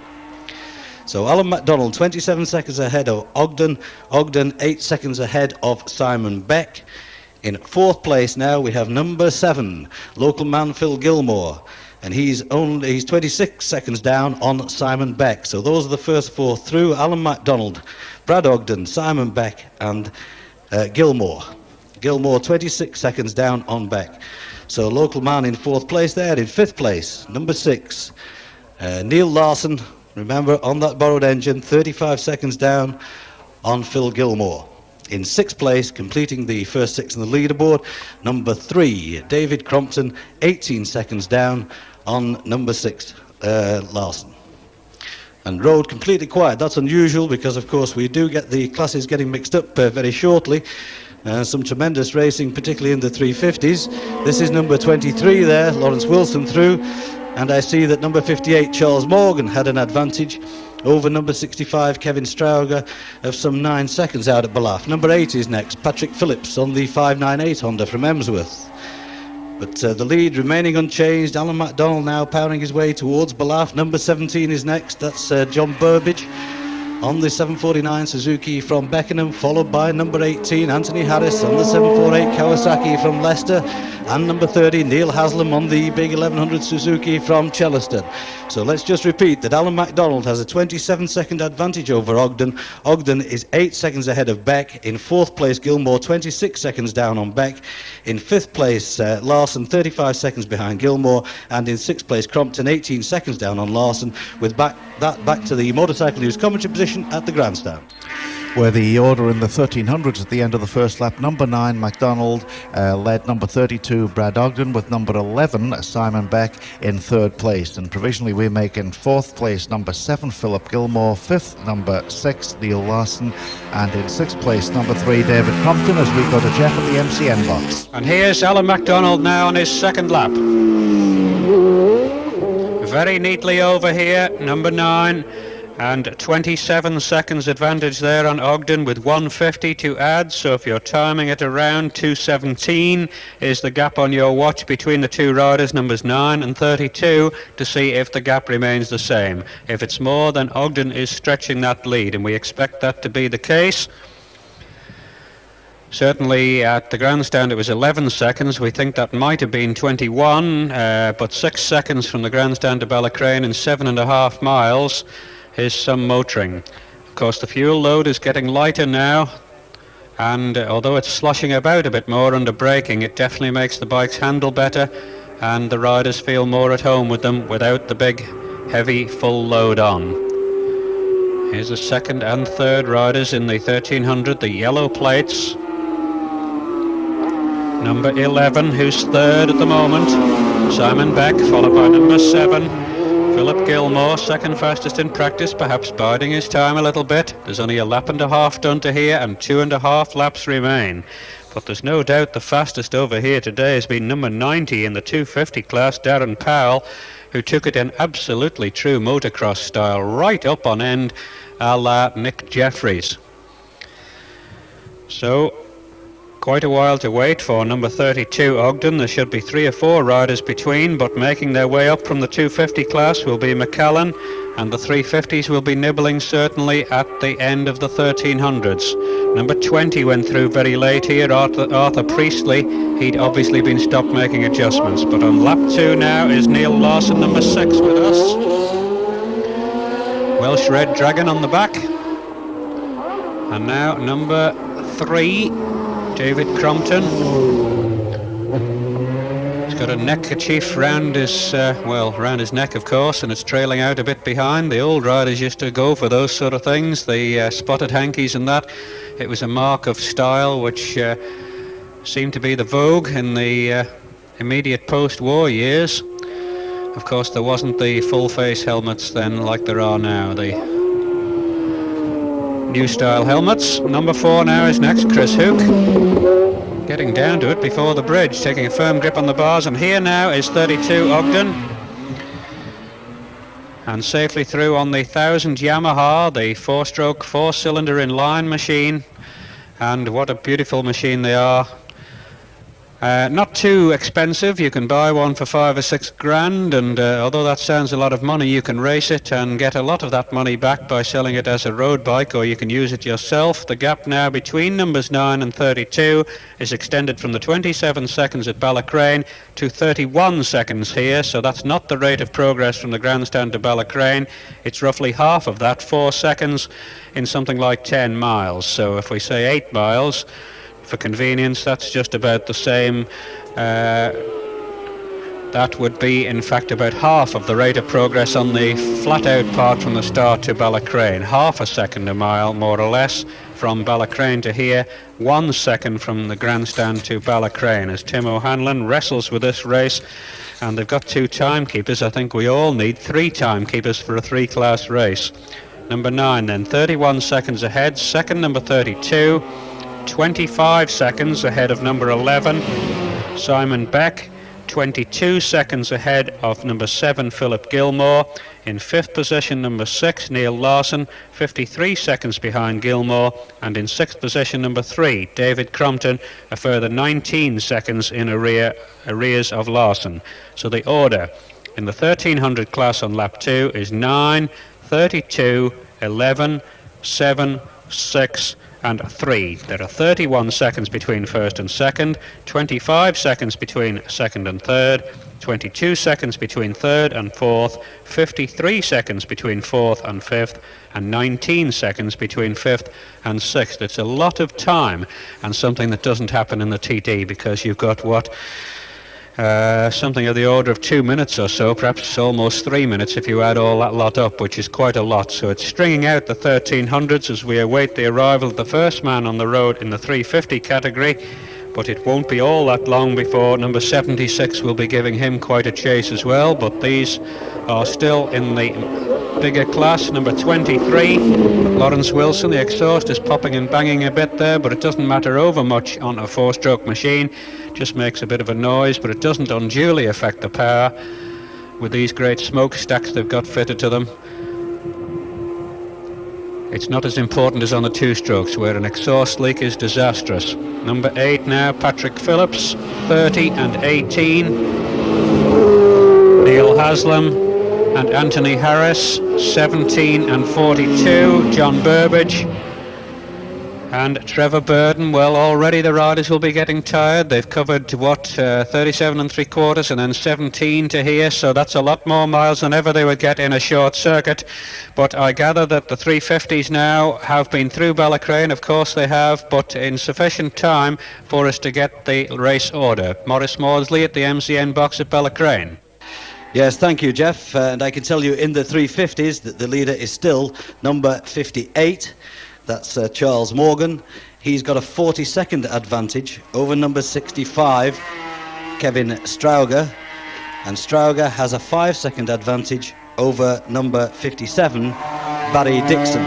Speaker 2: So Alan MacDonald 27 seconds ahead of Ogden. Ogden 8 seconds ahead of Simon Beck. In fourth place now we have number 7, local man Phil Gilmore, and he's 26 seconds down on Simon Beck. So those are the first 4 through: Alan MacDonald, Brad Ogden, Simon Beck and Gilmore. Gilmore 26 seconds down on Beck. So local man in fourth place there. In fifth place, number 6, Kneale Larson, remember, on that borrowed engine, 35 seconds down on Phil Gilmore. In sixth place, completing the first 6 on the leaderboard, number 3, David Crompton, 18 seconds down on number 6, Larson. And road completely quiet. That's unusual because, of course, we do get the classes getting mixed up very shortly. Some tremendous racing, particularly in the 350s. This is number 23 there, Lawrence Wilson through. And I see that number 58, Charles Morgan, had an advantage over number 65, Kevin Strauger, of some 9 seconds out at Ballaugh. Number 8 is next, Patrick Phillips on the 598 Honda from Emsworth. But the lead remaining unchanged. Alan MacDonald now powering his way towards Ballaugh. Number 17 is next, that's John Burbage on the 749 Suzuki from Beckenham, followed by number 18, Anthony Harris on the 748 Kawasaki from Leicester, and number 30, Neil Haslam on the big 1100 Suzuki from Chellaston. So let's just repeat that Alan MacDonald has a 27-second advantage over Ogden. Ogden is 8 seconds ahead of Beck. In fourth place, Gilmore, 26 seconds down on Beck. In fifth place, Larson, 35 seconds behind Gilmore. And in sixth place, Crompton, 18 seconds down on Larson, with back to the Motorcycle News commentary position at the Grandstand.
Speaker 1: Where the order in the 1300s at the end of the first lap, number 9 MacDonald led number 32 Brad Ogden, with number 11 Simon Beck in third place, and provisionally we make in fourth place number 7 Philip Gilmore, fifth number 6 Kneale Larson, and in sixth place number 3 David Crompton, as we go to Geoff at the MCN box.
Speaker 3: And here's Alan MacDonald now on his second lap. Very neatly over here, number 9. And 27 seconds advantage there on Ogden with 150 to add. So if you're timing it around 2:17 is the gap on your watch between the two riders, numbers 9 and 32, to see if the gap remains the same. If it's more, then Ogden is stretching that lead, and we expect that to be the case. Certainly at the Grandstand it was 11 seconds. We think that might have been 21, but 6 seconds from the Grandstand to Ballacraine in 7.5 miles is some motoring. Of course, the fuel load is getting lighter now, and although it's sloshing about a bit more under braking, it definitely makes the bikes handle better, and the riders feel more at home with them without the big, heavy, full load on. Here's the second and third riders in the 1300, the yellow plates. Number 11, who's third at the moment, Simon Beck, followed by number 7, Philip Gilmore, second fastest in practice, perhaps biding his time a little bit. There's only a lap and a half done to here, and 2.5 laps remain. But there's no doubt the fastest over here today has been number 90 in the 250 class, Darren Powell, who took it in absolutely true motocross style, right up on end, a la Nick Jeffries. So, quite a while to wait for number 32 Ogden. There should be 3 or 4 riders between, but making their way up from the 250 class will be McCallan, and the 350s will be nibbling certainly at the end of the 1300s. Number 20 went through very late here, Arthur Priestley. He'd obviously been stopped making adjustments, but on lap 2 now is Kneale Larson, number 6 with us. Welsh Red Dragon on the back, and now number 3 David Crompton. He's got a neckerchief round his neck, of course, and it's trailing out a bit behind. The old riders used to go for those sort of things, the spotted hankies and that. It was a mark of style which seemed to be the vogue in the immediate post-war years. Of course, there wasn't the full-face helmets then like there are now, the new style helmets. Number 4 now is next, Chris Hook. Getting down to it before the bridge, taking a firm grip on the bars, and here now is 32 Ogden. And safely through on the 1000 Yamaha, the 4-stroke, 4-cylinder inline machine. And what a beautiful machine they are. Not too expensive. You can buy one for 5 or 6 grand, and although that sounds a lot of money, you can race it and get a lot of that money back by selling it as a road bike, or you can use it yourself. The gap now between numbers 9 and 32 is extended from the 27 seconds at Ballacraine to 31 seconds here, so that's not the rate of progress from the Grandstand to Ballacraine. It's roughly half of that, 4 seconds in something like 10 miles. So if we say 8 miles, for convenience, that's just about the same. That would be, in fact, about half of the rate of progress on the flat-out part from the start to Ballacraine. Half a second a mile, more or less, from Ballacraine to here. 1 second from the Grandstand to Ballacraine, as Tim O'Hanlon wrestles with this race. And they've got 2 timekeepers. I think we all need 3 timekeepers for a 3-class race. Number 9 then, 31 seconds ahead. Second, number 32. 25 seconds ahead of number 11, Simon Beck. 22 seconds ahead of number 7, Philip Gilmore. In 5th position, number 6, Kneale Larson. 53 seconds behind Gilmore. And in 6th position, number 3, David Crompton. A further 19 seconds in arrears of Larson. So the order in the 1300 class on lap 2 is 9, 32, 11, 7, 6, and 3. There are 31 seconds between first and second, 25 seconds between second and third, 22 seconds between third and fourth, 53 seconds between fourth and fifth, and 19 seconds between fifth and sixth. It's a lot of time, and something that doesn't happen in the TT, because you've got something of the order of 2 minutes or so, perhaps almost 3 minutes if you add all that lot up, which is quite a lot. So it's stringing out the 1300s as we await the arrival of the first man on the road in the 350 category, but it won't be all that long before number 76 will be giving him quite a chase as well. But these are still in the bigger class. Number 23, Lawrence Wilson. The exhaust is popping and banging a bit there, but it doesn't matter over much on a 4-stroke machine. Just makes a bit of a noise, but it doesn't unduly affect the power with these great smokestacks they've got fitted to them. It's not as important as on the two-strokes, where an exhaust leak is disastrous. Number 8 now, Patrick Phillips, 30 and 18. Neil Haslam and Anthony Harris, 17 and 42. John Burbage and Trevor Burden. Well, already the riders will be getting tired. They've covered 37 and 3/4 and then 17 to here, so that's a lot more miles than ever they would get in a short circuit. But I gather that the 350s now have been through Ballacraine. Of course they have, but in sufficient time for us to get the race order. Maurice Mawdsley at the MCN box at Ballacraine.
Speaker 2: Yes, thank you, Geoff. And I can tell you in the 350s that the leader is still number 58. That's Charles Morgan. He's got a 40-second advantage over number 65, Kevin Strauger. And Strauger has a 5-second advantage over number 57, Barry Dixon.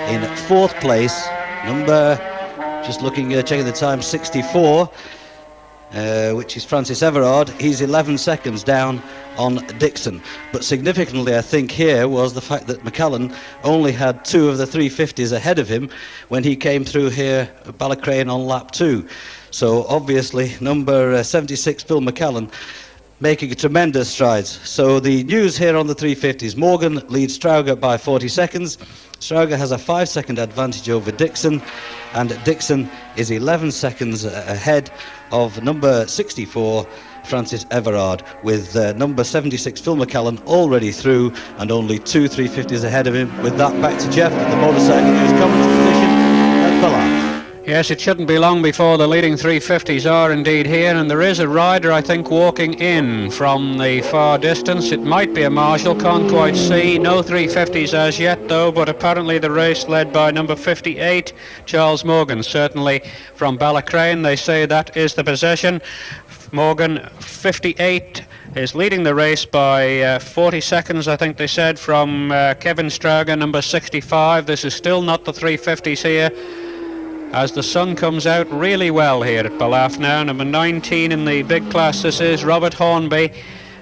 Speaker 2: In 4th place, number, just looking, checking the time, 64, which is Francis Everard. He's 11 seconds down on Dixon. But significantly, I think, here was the fact that McCallan only had 2 of the 350s ahead of him when he came through here at Ballacraine on lap 2. So obviously number 76, Phil McCallan, making tremendous strides. So the news here on the 350s: Morgan leads Strauger by 40 seconds. Strauger has a 5-second advantage over Dixon, and Dixon is 11 seconds ahead of number 64, Francis Everard, with number 76, Phil McCallan, already through, and only 2 350s ahead of him. With that, back to Geoff at the Motorcycle News commentary position at Ballaugh.
Speaker 3: Yes, it shouldn't be long before the leading 350s are indeed here, and there is a rider, I think, walking in from the far distance. It might be a marshal, can't quite see. No 350s as yet, though, but apparently the race led by number 58, Charles Morgan, certainly from Ballacraine. They say that is the possession. Morgan, 58, is leading the race by 40 seconds, I think they said, from Kevin Strauger, number 65. This is still not the 350s here, as the sun comes out really well here at Ballaugh now. Number 19 in the big class, this is Robert Hornby.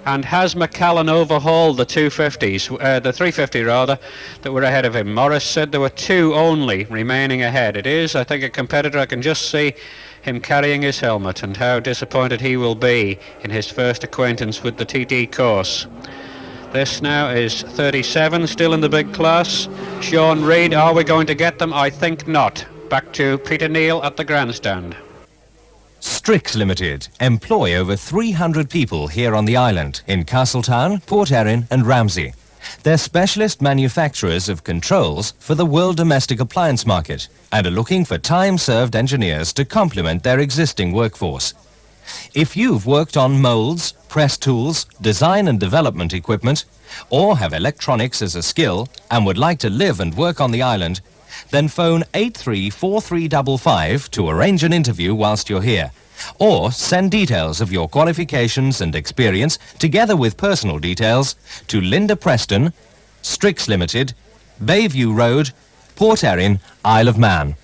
Speaker 3: And has McCallan overhauled the 250s, the 350 rather, that were ahead of him? Maurice said there were 2 only remaining ahead. It is, I think, a competitor. I can just see him carrying his helmet, and how disappointed he will be in his first acquaintance with the TT course. This now is 37, still in the big class. Sean Reid, are we going to get them? I think not. Back to Peter Kneale at the Grandstand.
Speaker 4: Strix Limited employ over 300 people here on the island, in Castletown, Port Erin and Ramsey. They're specialist manufacturers of controls for the world domestic appliance market and are looking for time-served engineers to complement their existing workforce. If you've worked on moulds, press tools, design and development equipment, or have electronics as a skill and would like to live and work on the island, then phone 834355 to arrange an interview whilst you're here, or send details of your qualifications and experience together with personal details to Linda Preston, Strix Limited, Bayview Road, Port Erin, Isle of Man.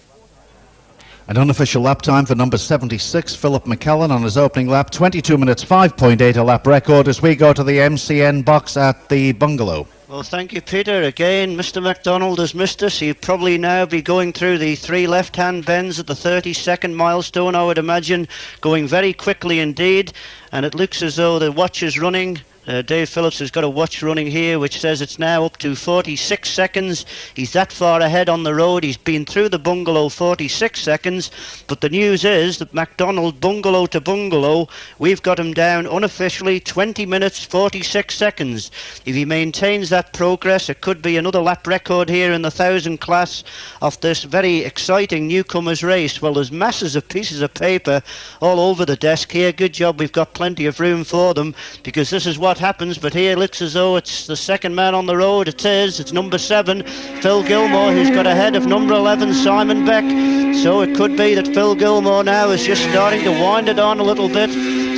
Speaker 1: An unofficial lap time for number 76, Philip McCallan, on his opening lap, 22 minutes 5.8, a lap record, as we go to the MCN box at the Bungalow.
Speaker 7: Well, thank you, Peter. Again, Mr. MacDonald has missed us. He'll probably now be going through the 3 left-hand bends at the 30-second milestone, I would imagine, going very quickly indeed. And it looks as though the watch is running. Dave Phillips has got a watch running here which says it's now up to 46 seconds. He's that far ahead on the road. He's been through the Bungalow 46 seconds. But the news is that MacDonald, Bungalow to Bungalow, we've got him down unofficially 20 minutes 46 seconds. If he maintains that progress, it could be another lap record here in the 1,000 class of this very exciting Newcomers race. Well, there's masses of pieces of paper all over the desk here. Good job we've got plenty of room for them, because this is what happens. But here it looks as though it's the second man on the road. It is. It's number 7, Phil Gilmore, who's got ahead of number 11, Simon Beck. So it could be that Phil Gilmore now is just starting to wind it on a little bit.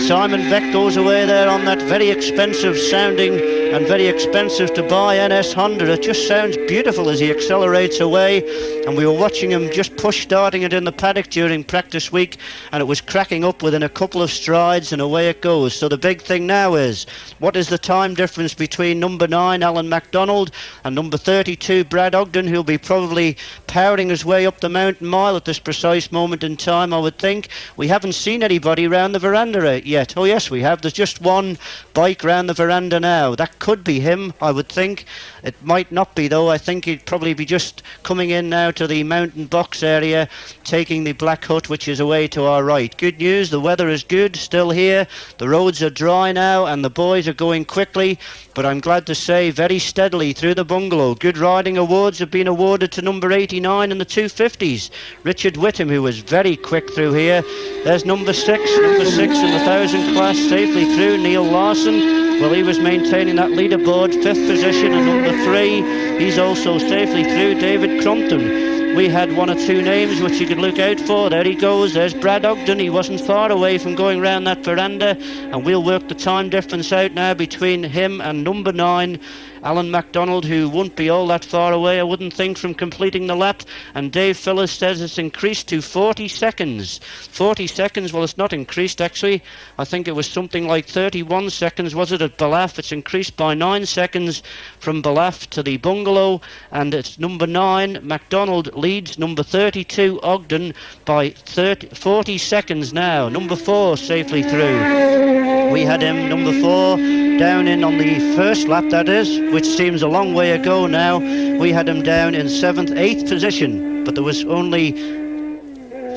Speaker 7: Simon Beck goes away there on that very expensive sounding and very expensive to buy NS Honda. It just sounds beautiful as he accelerates away, and we were watching him just push starting it in the paddock during practice week, and it was cracking up within a couple of strides, and away it goes. So the big thing now is, what is the time difference between number 9 Alan MacDonald and number 32 Brad Ogden, who'll be probably powering his way up the mountain mile at this precise moment in time, I would think. We haven't seen anybody round the veranda yet. Oh yes, we have. There's just one bike round the veranda now. That could be him, I would think. It might not be though. I think he'd probably be just coming in now to the mountain box area, taking the Black Hut, which is away to our right. Good news, the weather is good, still here. The roads are dry now and the boys are going quickly, but I'm glad to say very steadily through the Bungalow. Good riding awards have been awarded to number 89 in the 250s, Richard Whittam, who was very quick through here. There's number 6 in the 1000 class, safely through, Neil Larson. Well, he was maintaining that leaderboard, 5th position, and number 3, he's also safely through, David Crumpton. We had 1 or 2 names which you could look out for. There he goes, there's Brad Ogden. He wasn't far away from going round that veranda, and we'll work the time difference out now between him and number 9 Alan MacDonald, who won't be all that far away, I wouldn't think, from completing the lap. And Dave Phillis says it's increased to 40 seconds. 40 seconds, well, it's not increased actually. I think it was something like 31 seconds, was it, at Ballaugh? It's increased by 9 seconds from Ballaugh to the Bungalow, and it's number 9 MacDonald leads number 32 Ogden by 40 seconds now. Number 4 safely through. We had him, number 4, down in on the first lap, that is, which seems a long way ago now. We had him down in 7th, 8th position, but there was only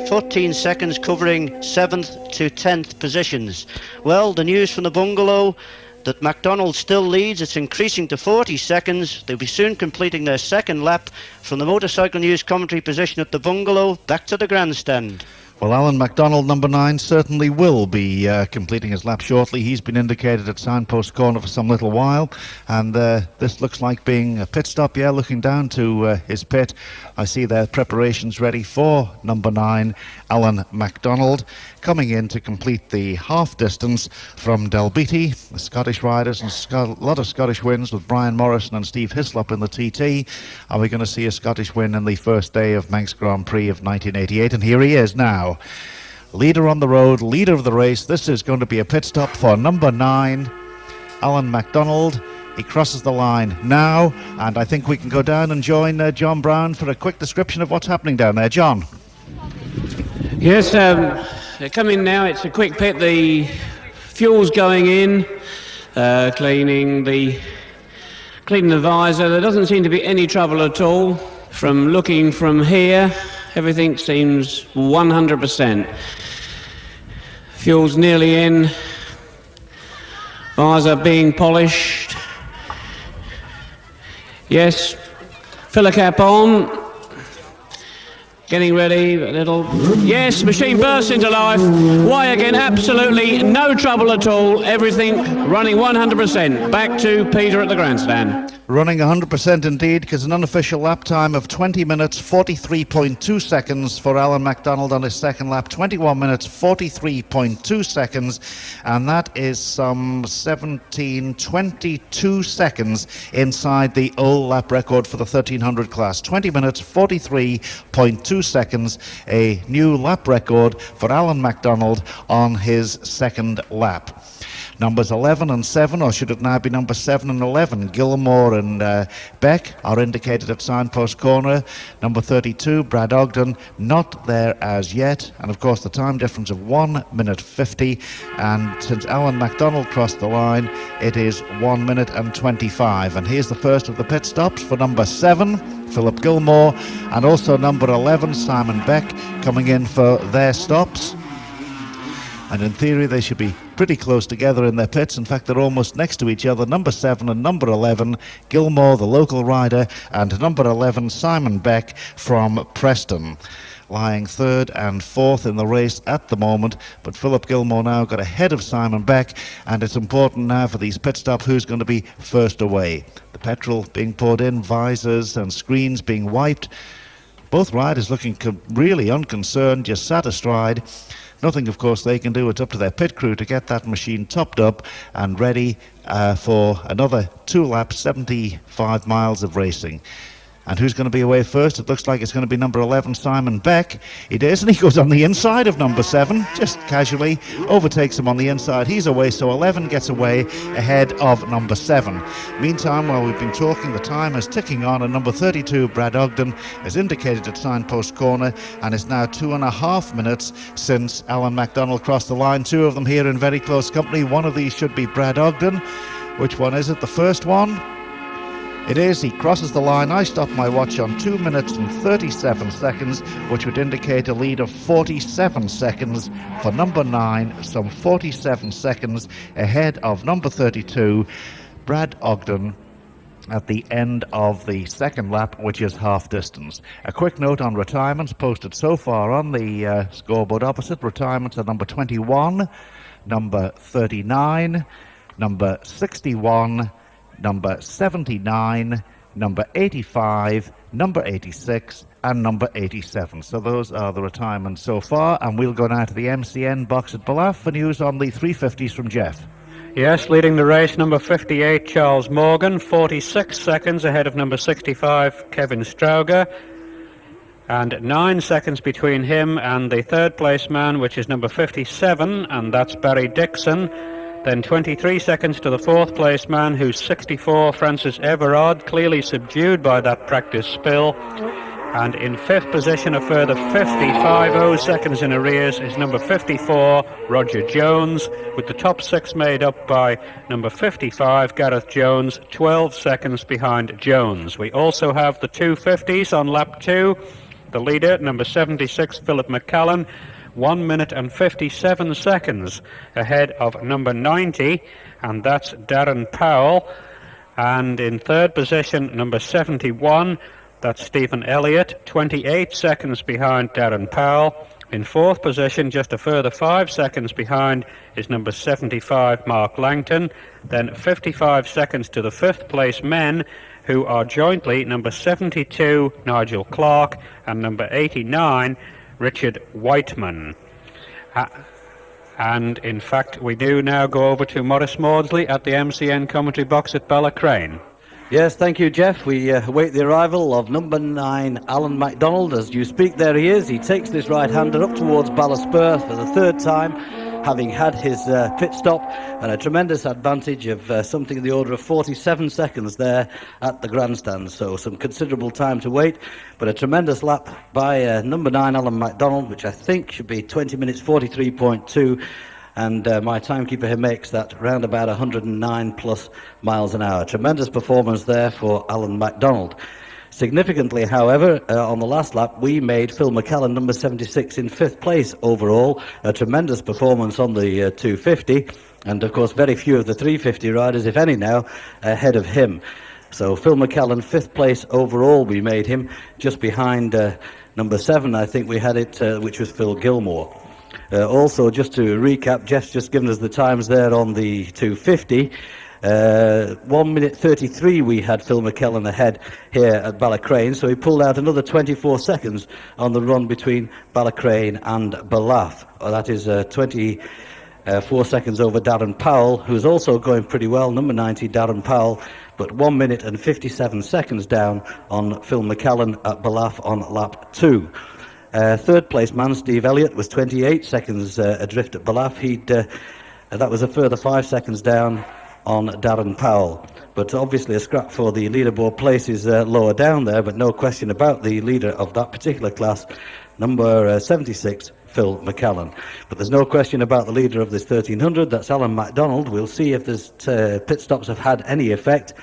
Speaker 7: 14 seconds covering 7th to 10th positions. Well, the news from the Bungalow that MacDonald still leads. It's increasing to 40 seconds. They'll be soon completing their second lap. From the Motorcycle News commentary position at the Bungalow, back to the Grandstand.
Speaker 1: Well, Alan MacDonald, number 9, certainly will be completing his lap shortly. He's been indicated at Signpost Corner for some little while, and this looks like being a pit stop. Yeah, looking down to his pit, I see their preparations ready for number 9, Alan MacDonald, coming in to complete the half distance from Delbeaty. The Scottish riders, and a lot of Scottish wins with Brian Morrison and Steve Hislop in the TT. Are we going to see a Scottish win in the first day of Manx Grand Prix of 1988? And here he is now. Leader on the road, leader of the race. This is going to be a pit stop for number 9, Alan MacDonald. He crosses the line now, and I think we can go down and join John Brown for a quick description of what's happening down there. John.
Speaker 8: Yes, they're coming now. It's a quick pit. The fuel's going in, cleaning the visor. There doesn't seem to be any trouble at all. From looking from here, everything seems 100%. Fuel's nearly in. Visor being polished. Yes, filler cap on. Getting ready, a little... Yes, machine bursts into life. Why again? Absolutely no trouble at all. Everything running 100%. Back to Peter at the Grandstand.
Speaker 1: Running 100% indeed, because an unofficial lap time of 20 minutes 43.2 seconds for Alan MacDonald on his second lap. 21 minutes 43.2 seconds, and that is some 22 seconds inside the old lap record for the 1300 class. 20 minutes 43.2 seconds, a new lap record for Alan MacDonald on his second lap. Numbers 11 and 7, or should it now be number 7 and 11, Gilmore and Beck are indicated at Signpost Corner. Number 32, Brad Ogden, not there as yet. And of course the time difference of 1 minute 50. And since Alan MacDonald crossed the line, it is 1 minute and 25. And here's the first of the pit stops for number 7, Philip Gilmore, and also number 11, Simon Beck, coming in for their stops. And in theory they should be pretty close together in their pits. In fact, they're almost next to each other. Number 7 and number 11, Gilmore, the local rider, and number 11, Simon Beck from Preston, lying 3rd and 4th in the race at the moment. But Philip Gilmore now got ahead of Simon Beck, and it's important now for these pit stops who's going to be first away. The petrol being poured in, visors and screens being wiped. Both riders looking really unconcerned, just sat astride. Nothing, of course, they can do. It's up to their pit crew to get that machine topped up and ready for another 2 laps, 75 miles of racing. And who's going to be away first? It looks like it's going to be number 11, Simon Beck. It is, and he goes on the inside of number 7, just casually, overtakes him on the inside. He's away, so 11 gets away ahead of number 7. Meantime, while we've been talking, the time is ticking on, and number 32, Brad Ogden, is indicated at Signpost Corner, and it's now 2.5 minutes since Alan MacDonald crossed the line. 2 of them here in very close company. One of these should be Brad Ogden. Which one is it? The first one? It is. He crosses the line. I stopped my watch on 2 minutes and 37 seconds, which would indicate a lead of 47 seconds for number 9, some 47 seconds ahead of number 32, Brad Ogden, at the end of the second lap, which is half distance. A quick note on retirements posted so far on the scoreboard opposite. Retirements are number 21, number 39, number 61, number 79, number 85, number 86, and number 87. So those are the retirements so far, and we'll go now to the MCN box at Ballacraine for news on the 350s from Geoff.
Speaker 3: Yes, leading the race, number 58, Charles Morgan, 46 seconds ahead of number 65, Kevin Strauger, and 9 seconds between him and the third place man, which is number 57, and that's Barry Dixon. Then 23 seconds to the fourth place man, who's 64, Francis Everard, clearly subdued by that practice spill. And in fifth position, a further 55 seconds in arrears, is number 54, Roger Jones, with the top 6 made up by number 55, Gareth Jones, 12 seconds behind Jones. We also have the 250s on lap 2. The leader, number 76, Philip McCallan, 1 minute and 57 seconds ahead of number 90, and that's Darren Powell. And in third position, number 71, that's Stephen Elliott, 28 seconds behind Darren Powell. In fourth position, just a further 5 seconds behind, is number 75, Mark Langton. Then 55 seconds to the fifth place men, who are jointly number 72, Nigel Clark, and number 89, Richard Whiteman. And in fact, we do now go over to Maurice Mawdsley at the MCN commentary box at Ballacraine.
Speaker 2: Yes, thank you, Geoff. We await the arrival of number 9, Alan MacDonald. As you speak, there he is. He takes this right-hander up towards Ballaspur for the third time, having had his pit stop, and a tremendous advantage of something in the order of 47 seconds there at the grandstand. So some considerable time to wait, but a tremendous lap by number 9, Alan MacDonald, which I think should be 20 minutes 43.2. And my timekeeper here makes that round about 109 plus miles an hour. Tremendous performance there for Alan MacDonald. Significantly, however, on the last lap, we made Phil McCallan, number 76, in fifth place overall. A tremendous performance on the 250. And, of course, very few of the 350 riders, if any now, ahead of him. So Phil McCallan, fifth place overall, we made him, just behind number 7, I think we had it, which was Phil Gilmore. Also, just to recap, Geoff's just given us the times there on the 250. 1 minute 33 we had Phil McCallan ahead here at Ballacraine, so he pulled out another 24 seconds on the run between Ballacraine and Ballaugh. That is 24 seconds over Darren Powell, who's also going pretty well, number 90, Darren Powell, but 1 minute and 57 seconds down on Phil McCallan at Ballaugh on lap 2. Third place man, Steve Elliott, was 28 seconds adrift at Ballaugh. That was a further 5 seconds down on Darren Powell. But obviously a scrap for the leaderboard places lower down there, but no question about the leader of that particular class, number 76, Phil McCallan. But there's no question about the leader of this 1300, that's Alan MacDonald. We'll see if this pit stops have had any effect.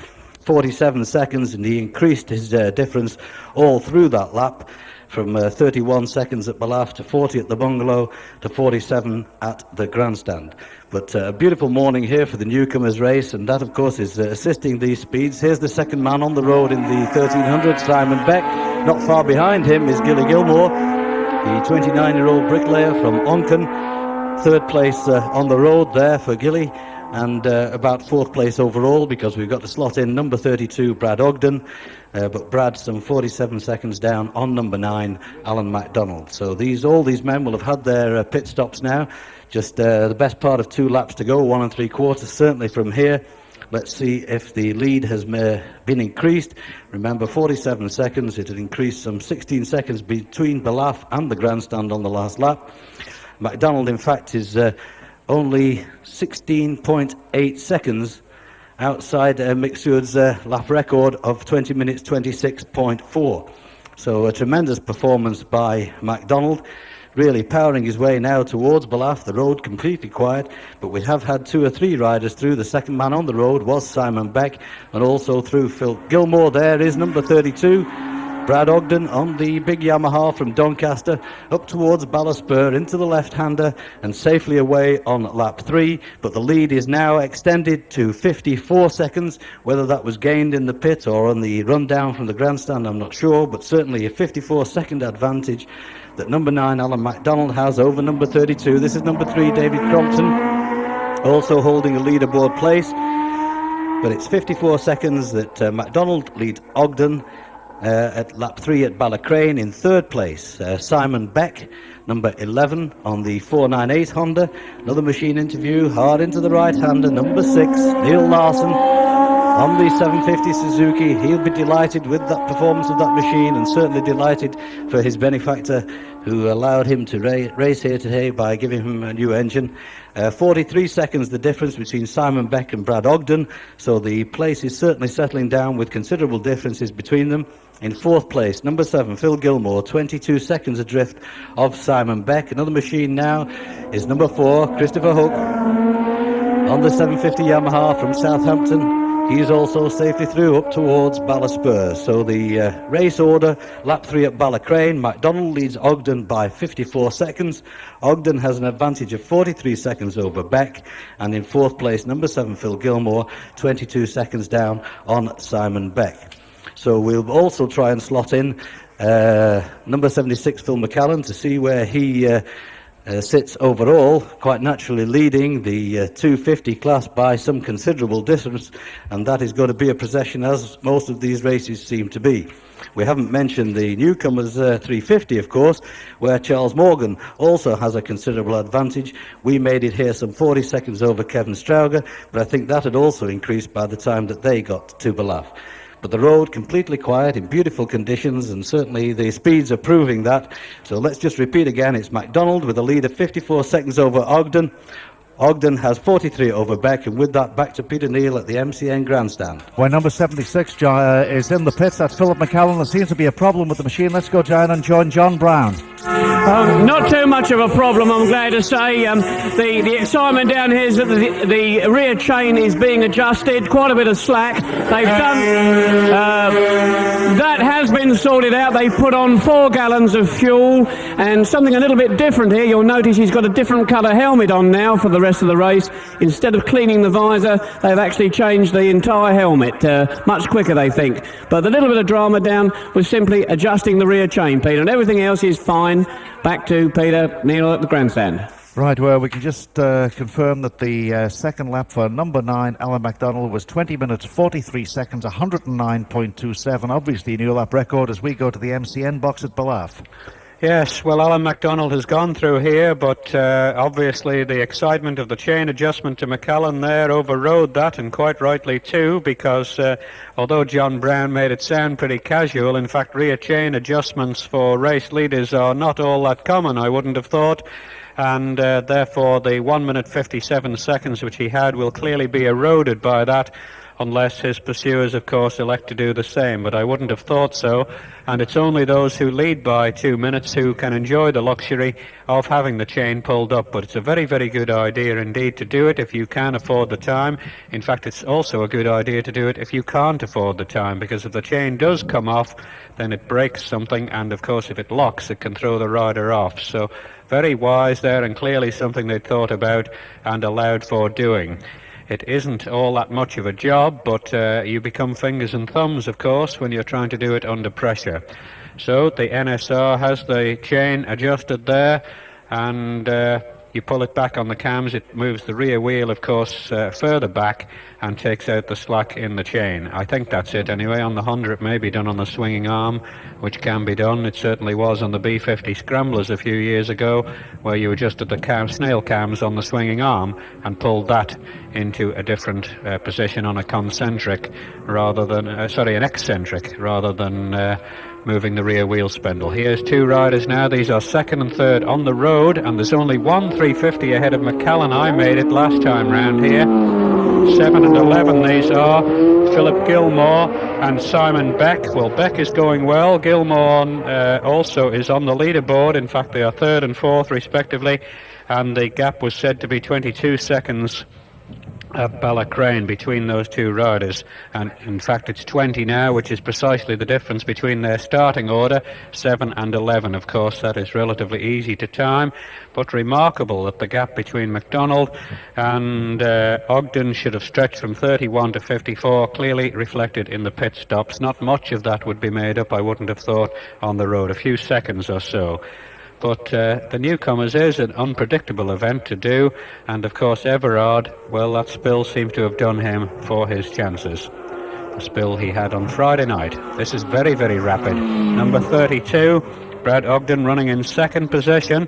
Speaker 2: 47 seconds, and he increased his difference all through that lap, from 31 seconds at Ballaugh to 40 at the Bungalow to 47 at the Grandstand. But a beautiful morning here for the Newcomers race, and that of course is assisting these speeds. Here's the second man on the road in the 1300, Simon Beck. Not far behind him is Gilly Gilmore, the 29-year-old bricklayer from Onken. Third place on the road there for Gilly, and about 4th place overall, because we've got to slot in number 32, Brad Ogden, but Brad some 47 seconds down on number 9, Alan MacDonald. So all these men will have had their pit stops now. Just the best part of 2 laps to go, 1 3/4, certainly from here. Let's see if the lead has been increased. Remember, 47 seconds. It had increased some 16 seconds between Ballacraine and the Grandstand on the last lap. MacDonald, in fact, is only 16.8 seconds outside Mick Seward's lap record of 20 minutes 26.4. So a tremendous performance by MacDonald, really powering his way now towards Ballacraine. The road completely quiet, but we have had 2 or 3 riders through. The second man on the road was Simon Beck, and also through Phil Gilmore. There is number 32, Brad Ogden, on the big Yamaha from Doncaster, up towards Ballasspur into the left-hander and safely away on lap 3. But the lead is now extended to 54 seconds. Whether that was gained in the pit or on the run down from the Grandstand, I'm not sure, but certainly a 54-second advantage that number 9, Alan MacDonald, has over number 32. This is number 3, David Crompton, also holding a leaderboard place. But it's 54 seconds that MacDonald leads Ogden at lap 3 at Ballacraine. In 3rd place, Simon Beck, number 11, on the 498 Honda. Another machine interview, hard into the right-hander, number 6, Neil Larson, on the 750 Suzuki. He'll be delighted with that performance of that machine, and certainly delighted for his benefactor who allowed him to race here today by giving him a new engine. 43 seconds the difference between Simon Beck and Brad Ogden, so the place is certainly settling down with considerable differences between them. In 4th place, number 7, Phil Gilmore, 22 seconds adrift of Simon Beck. Another machine now is number 4, Christopher Hook, on the 750 Yamaha from Southampton. He's also safely through up towards Ballasspur. So the race order, lap 3 at Ballacraine. MacDonald leads Ogden by 54 seconds. Ogden has an advantage of 43 seconds over Beck. And in 4th place, number 7, Phil Gilmore, 22 seconds down on Simon Beck. So we'll also try and slot in number 76, Phil McCallan, to see where he sits overall, quite naturally leading the 250 class by some considerable distance, and that is going to be a procession, as most of these races seem to be. We haven't mentioned the Newcomers 350, of course, where Charles Morgan also has a considerable advantage. We made it here some 40 seconds over Kevin Strauger, but I think that had also increased by the time that they got to Ballacraine. But the road completely quiet in beautiful conditions, and certainly the speeds are proving that. So let's just repeat again. It's MacDonald with a lead of 54 seconds over Ogden. Ogden has 43 over Beck, and with that, back to Peter Kneale at the MCN Grandstand.
Speaker 1: When number 76 is in the pits, that's Philip McCallan. There seems to be a problem with the machine. Let's go down and join John Brown.
Speaker 8: Not too much of a problem, I'm glad to say. The excitement down here is that the rear chain is being adjusted, quite a bit of slack. They've done that has been sorted out. They've put on 4 gallons of fuel, and something a little bit different here. You'll notice he's got a different colour helmet on now for the rest of the race. Instead of cleaning the visor, they've actually changed the entire helmet. Much quicker, they think. But the little bit of drama down was simply adjusting the rear chain, Peter, and everything else is fine. Back to Peter Kneale at the Grandstand.
Speaker 1: Right, well, we can just confirm that the second lap for number 9, Alan MacDonald, was 20 minutes 43 seconds, 109.27. Obviously a new lap record as we go to the MCN box at Ballacraine.
Speaker 3: Yes, well, Alan MacDonald has gone through here, but obviously the excitement of the chain adjustment to McCallan there overrode that, and quite rightly too, because although John Brown made it sound pretty casual, in fact rear chain adjustments for race leaders are not all that common, I wouldn't have thought, and therefore the 1 minute 57 seconds which he had will clearly be eroded by that, unless his pursuers, of course, elect to do the same. But I wouldn't have thought so, and it's only those who lead by 2 minutes who can enjoy the luxury of having the chain pulled up. But it's a very, very good idea indeed to do it if you can afford the time. In fact, it's also a good idea to do it if you can't afford the time, because if the chain does come off, then it breaks something, and of course if it locks, it can throw the rider off. So very wise there, and clearly something they thought about and allowed for doing. It isn't all that much of a job, but you become fingers and thumbs, of course, when you're trying to do it under pressure. So the NSR has the chain adjusted there, and you pull it back on the cams, it moves the rear wheel, of course, further back and takes out the slack in the chain. I think that's it anyway. On the Honda it may be done on the swinging arm, which can be done. It certainly was on the B50 Scramblers a few years ago, where you adjusted the snail cams on the swinging arm and pulled that into a different position on a concentric rather than, an eccentric rather than moving the rear wheel spindle. Here's two riders now. These are second and third on the road, and there's only one 350 ahead of McCallan. I made it last time round here. 7 and 11 these are. Philip Gilmore and Simon Beck. Well, Beck is going well. Gilmore also is on the leaderboard. In fact, they are third and fourth respectively, and the gap was said to be 22 seconds at Ballacraine between those two riders, and in fact it's 20 now, which is precisely the difference between their starting order, 7 and 11. Of course, that is relatively easy to time, but remarkable that the gap between MacDonald and Ogden should have stretched from 31 to 54, clearly reflected in the pit stops. Not much of that would be made up, I wouldn't have thought, on the road, a few seconds or so. But the Newcomers is an unpredictable event to do, and of course Everard, well, that spill seems to have done him for his chances. The spill he had on Friday night. This is very, very rapid. Number 32, Brad Ogden, running in second position.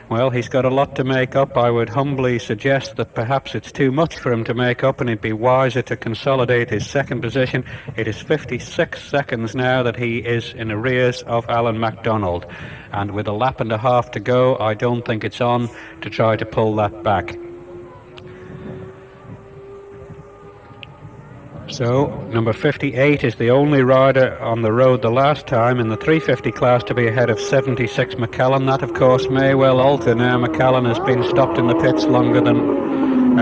Speaker 3: Well, he's got a lot to make up. I would humbly suggest that perhaps it's too much for him to make up, and it'd be wiser to consolidate his second position. It is 56 seconds now that he is in arrears of Alan MacDonald, and with a lap and a half to go, I don't think it's on to try to pull that back. So, number 58 is the only rider on the road the last time in the 350 class to be ahead of 76 McCallan. That, of course, may well alter now. McCallan has been stopped in the pits longer than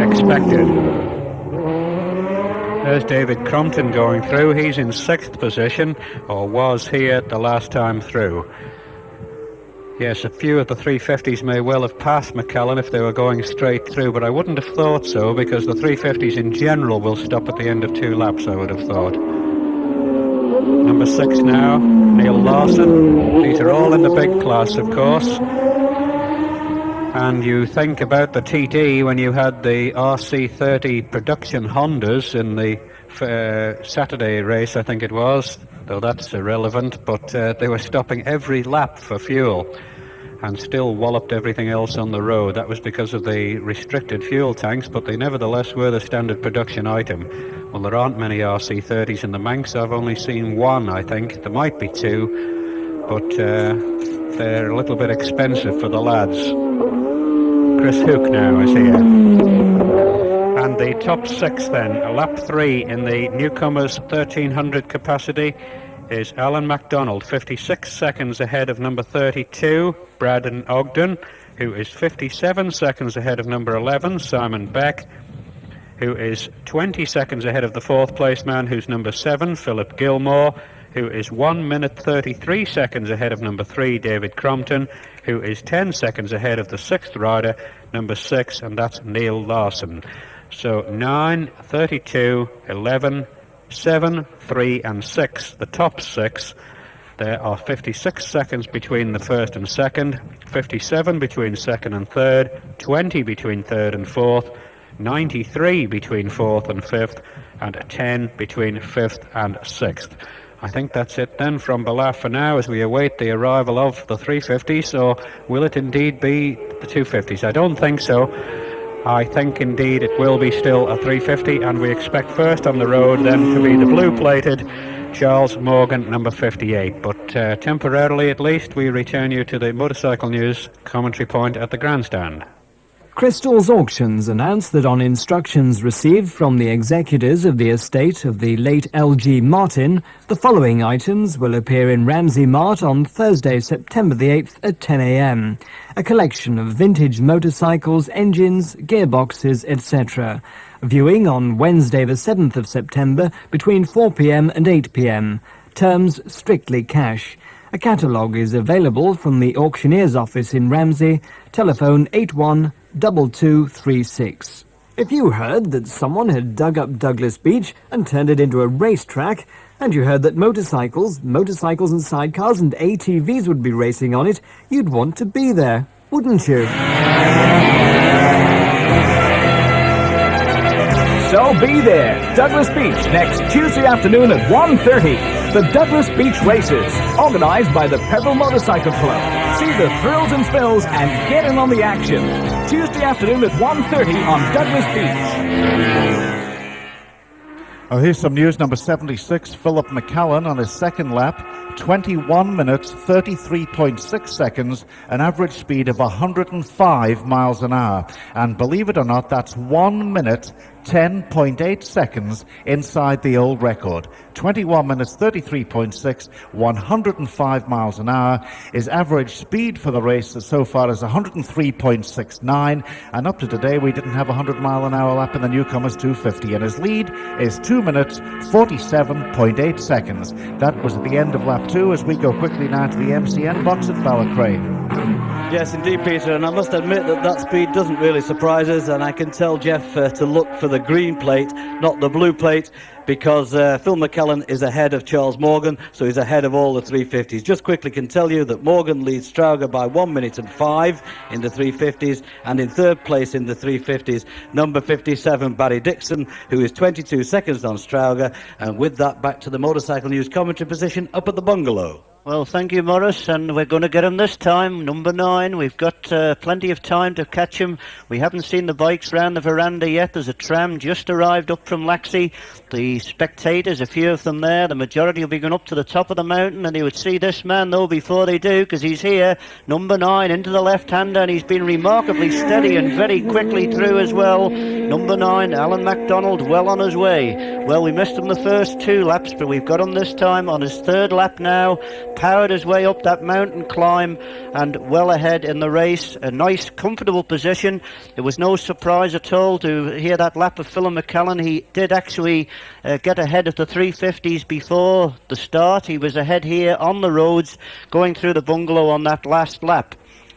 Speaker 3: expected. There's David Crompton going through. He's in sixth position, or was here the last time through. Yes, a few of the 350s may well have passed McCallan if they were going straight through, but I wouldn't have thought so, because the 350s in general will stop at the end of 2 laps, I would have thought. Number 6 now, Neil Larson. These are all in the big class, of course. And you think about the TD when you had the RC30 production Hondas in the Saturday race, I think it was, though that's irrelevant, but they were stopping every lap for fuel and still walloped everything else on the road. That was because of the restricted fuel tanks, but they nevertheless were the standard production item. Well, there aren't many RC30s in the Manx. I've only seen one, I think. There might be 2, but they're a little bit expensive for the lads. Chris Hook now is here. And the top 6 then, lap 3 in the Newcomers 1300 capacity is Alan MacDonald, 56 seconds ahead of number 32, Braden Ogden, who is 57 seconds ahead of number 11, Simon Beck, who is 20 seconds ahead of the 4th place man, who's number 7, Philip Gilmore, who is 1 minute 33 seconds ahead of number 3, David Crompton, who is 10 seconds ahead of the 6th rider, number 6, and that's Neil Larson. So 9, 32, 11, 7, 3 and 6, the top 6. There are 56 seconds between the 1st and 2nd, 57 between 2nd and 3rd, 20 between 3rd and 4th, 93 between 4th and 5th, and 10 between 5th and 6th. I think that's it then from Ballacraine for now as we await the arrival of the 350s, or will it indeed be the 250s? I don't think so. I think indeed it will be still a 350, and we expect first on the road then to be the blue-plated Charles Morgan, number 58. But temporarily at least, we return you to the Motorcycle News commentary point at the Grandstand.
Speaker 5: Crystal's Auctions announced that on instructions received from the executors of the estate of the late L.G. Martin, the following items will appear in Ramsey Mart on Thursday, September the 8th at 10 a.m. A collection of vintage motorcycles, engines, gearboxes, etc. Viewing on Wednesday the 7th of September between 4 p.m. and 8 p.m. Terms strictly cash. A catalogue is available from the auctioneer's office in Ramsey. Telephone 812236. If you heard that someone had dug up Douglas Beach and turned it into a racetrack, and you heard that motorcycles and sidecars and ATVs would be racing on it, you'd want to be there, wouldn't you?
Speaker 6: So be there, Douglas Beach, next Tuesday afternoon at 1:30. The Douglas Beach Races, organised by the Pebble Motorcycle Club. See the thrills and spills and get in on the action. Tuesday afternoon at 1:30 on Douglas Beach.
Speaker 1: Oh, here's some news. Number 76, Philip McCallan on his second lap. 21 minutes, 33.6 seconds, an average speed of 105 miles an hour. And believe it or not, that's 1 minute, 10.8 seconds inside the old record. 21 minutes, 33.6, 105 miles an hour. His average speed for the race so far is 103.69. And up to today, we didn't have a 100-mile-an-hour lap in the Newcomers 250. And his lead is 2 minutes, 47.8 seconds. That was at the end of lap 2 as we go quickly now to the MCN box at Ballacraine.
Speaker 2: Yes, indeed, Peter, and I must admit that speed doesn't really surprise us, and I can tell Geoff to look for the green plate, not the blue plate, because Phil McCallan is ahead of Charles Morgan, so he's ahead of all the 350s. Just quickly can tell you that Morgan leads Strauger by 1 minute and 5 in the 350s, and in third place in the 350s, number 57, Barry Dixon, who is 22 seconds on Strauger, and with that, back to the Motorcycle News commentary position up at the Bungalow.
Speaker 7: Well, thank you, Maurice, and we're going to get him this time, number 9. We've got plenty of time to catch him. We haven't seen the bikes round the veranda yet. There's a tram just arrived up from Laxey. The spectators, a few of them there, the majority will be going up to the top of the mountain, and they would see this man, though, before they do, because he's here, number 9, into the left-hander, and he's been remarkably steady and very quickly through as well. Number 9, Alan MacDonald, well on his way. Well, we missed him the first 2 laps, but we've got him this time on his 3rd lap now. Powered his way up that mountain climb and well ahead in the race. A nice, comfortable position. It was no surprise at all to hear that lap of Philip McCallan. He did actually get ahead of the 350s before the start. He was ahead here on the roads going through the Bungalow on that last lap.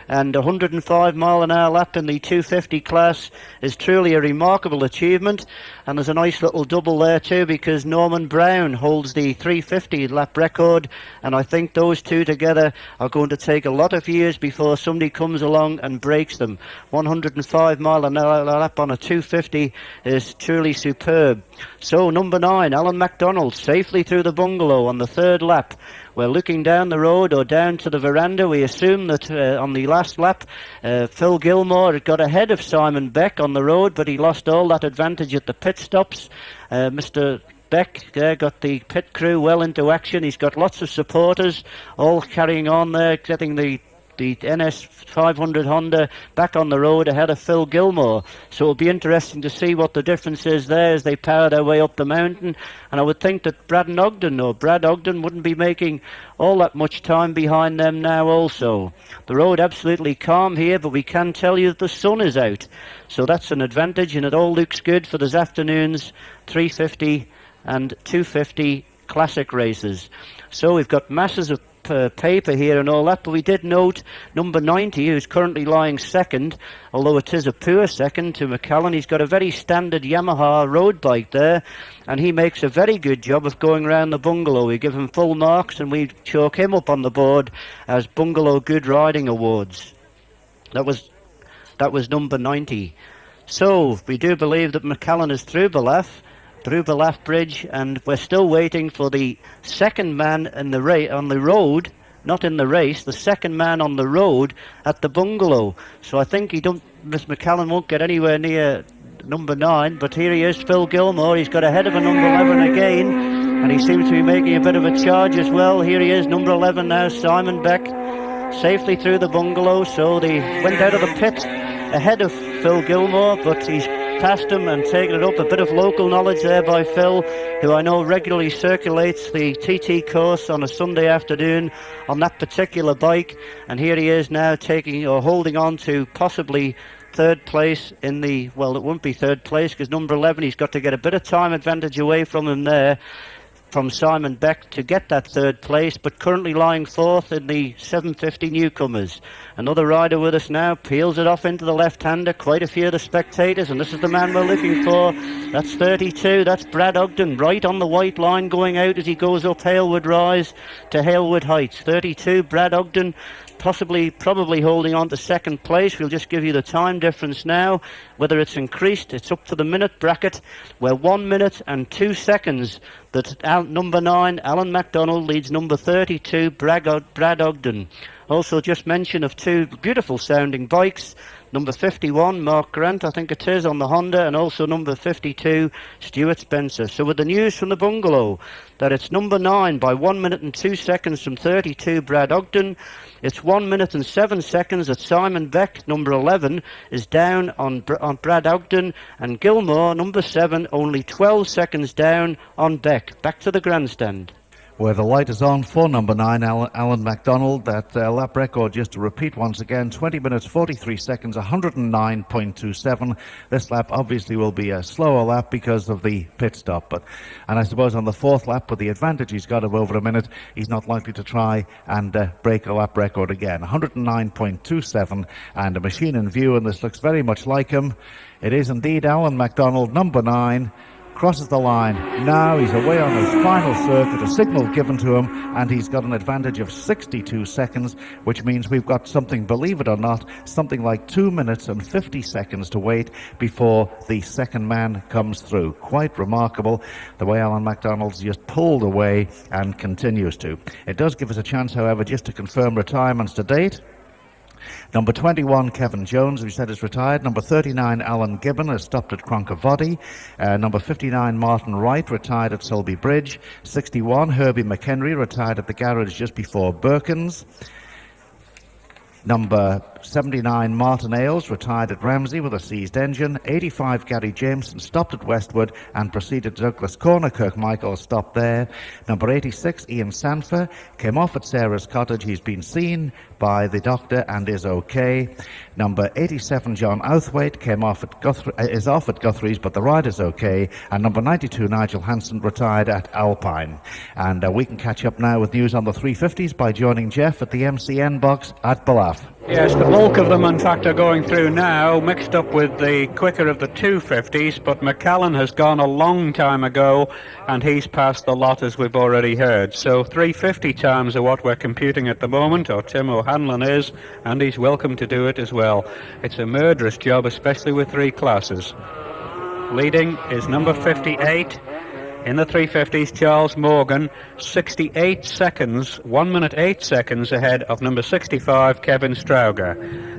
Speaker 7: And 105 mile an hour lap in the 250 class is truly a remarkable achievement. And there's a nice little double there too, because Norman Brown holds the 350 lap record, and I think those two together are going to take a lot of years before somebody comes along and breaks them. 105 mile an hour lap on a 250 is truly superb. So number 9, Alan MacDonald, safely through the Bungalow on the 3rd lap. We're looking down the road or down to the veranda. We assume that on the last lap, Phil Gilmore had got ahead of Simon Beck on the road, but he lost all that advantage at the pit stops. Mr. Beck there got the pit crew well into action. He's got lots of supporters all carrying on there, getting the NS 500 Honda back on the road ahead of Phil Gilmore. So it'll be interesting to see what the difference is there as they power their way up the mountain. And I would think that Brad Ogden wouldn't be making all that much time behind them now also. The road absolutely calm here, but we can tell you that the sun is out. So that's an advantage, and it all looks good for this afternoon's 350 and 250 classic races. So we've got masses of paper here and all that, but we did note number 90, who's currently lying second, although it is a poor second to McCallan. He's got a very standard Yamaha road bike there, and he makes a very good job of going around the Bungalow. We give him full marks, and we chalk him up on the board as Bungalow Good Riding Awards. That was number 90. So we do believe that McCallan is through Ballaugh Bridge, and we're still waiting for the second man in the on the road, not in the race, the second man on the road at the Bungalow. So I think Miss McCallan won't get anywhere near number 9, but here he is, Phil Gilmore. He's got ahead of a number 11 again, and he seems to be making a bit of a charge as well. Here he is, number 11 now, Simon Beck, safely through the Bungalow. So they went out of the pit ahead of Phil Gilmore, but he's past him and taken it up. A bit of local knowledge there by Phil, who I know regularly circulates the TT course on a Sunday afternoon on that particular bike. And here he is now holding on to possibly 3rd place in the, well, it won't be 3rd place because number 11, he's got to get a bit of time advantage away from him there. from Simon Beck to get that third place, but currently lying fourth in the 750 Newcomers. Another rider with us now, peels it off into the left-hander, quite a few of the spectators, and this is the man we're looking for. That's 32, that's Brad Ogden, right on the white line going out as he goes up Halewood Rise to Halewood Heights. 32, Brad Ogden, probably holding on to second place. We'll just give you the time difference now. Whether it's increased, it's up to the minute bracket, where 1 minute and 2 seconds that number 9, Alan MacDonald, leads number 32, Brad Ogden. Also just mention of two beautiful sounding bikes. Number 51, Mark Grant, I think it is, on the Honda, and also number 52, Stuart Spencer. So with the news from the Bungalow that it's number 9 by 1 minute and 2 seconds from 32, Brad Ogden. It's 1 minute and 7 seconds that Simon Beck, number 11, is down on Brad Ogden, and Gilmore, number 7, only 12 seconds down on Beck. Back to the grandstand.
Speaker 1: Where the light is on for number 9, Alan MacDonald. That lap record, just to repeat once again, 20 minutes 43 seconds, 109.27. This lap obviously will be a slower lap because of the pit stop, and I suppose on the fourth lap, with the advantage he's got of over a minute, he's not likely to try and break a lap record again. 109.27, and a machine in view, and this looks very much like him. It is indeed Alan MacDonald, number 9. Crosses the line. Now he's away on his final circuit, a signal given to him, and he's got an advantage of 62 seconds, which means we've got something, believe it or not, something like 2 minutes and 50 seconds to wait before the second man comes through. Quite remarkable the way Alan MacDonald's just pulled away and continues to. It does give us a chance, however, just to confirm retirements to date. Number 21, Kevin Jones, we said is retired. Number 39, Alan Gibbon, has stopped at Cronkervoddy. Number 59, Martin Wright, retired at Selby Bridge. 61, Herbie McHenry, retired at the garage just before Birkins. Number 79, Martin Ailes, retired at Ramsey with a seized engine. 85, Gary Jameson, stopped at Westwood and proceeded to Douglas Corner. Kirkmichael stopped there. Number 86, Ian Sanfer, came off at Sarah's Cottage. He's been seen by the doctor and is okay. Number 87, John Outhwaite, is off at Guthrie's, but the rider's okay. And number 92, Nigel Hansen, retired at Alpine. And we can catch up now with news on the 350s by joining Geoff at the MCN box at Ballacraine.
Speaker 3: Yes, the bulk of them, in fact, are going through now, mixed up with the quicker of the 250s, but McCallan has gone a long time ago, and he's passed the lot, as we've already heard. So 350 times are what we're computing at the moment, or Tim O'Hanlon is, and he's welcome to do it as well. It's a murderous job, especially with three classes. Leading is number 58. In the 350s, Charles Morgan, 68 seconds, 1 minute 8 seconds ahead of number 65, Kevin Strauger.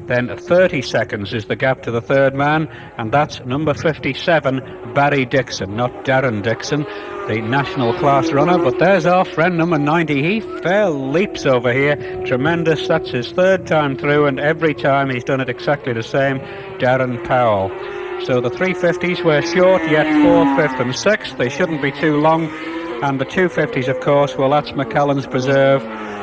Speaker 3: Then 30 seconds is the gap to the third man, and that's number 57, Barry Dixon, not Darren Dixon, the national class runner. But there's our friend number 90. He fair leaps over here. Tremendous. That's his third time through, and every time he's done it exactly the same, Darren Powell. So the 350s were short, yet 4th, 5th and 6th. They shouldn't be too long. And the 250s, of course, well, that's McCallan's preserve.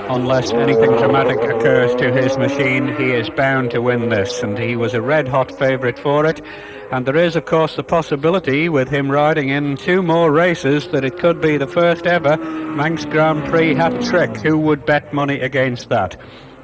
Speaker 3: Unless anything dramatic occurs to his machine, he is bound to win this. And he was a red-hot favourite for it. And there is, of course, the possibility, with him riding in 2 more races, that it could be the first ever Manx Grand Prix hat-trick. Who would bet money against that?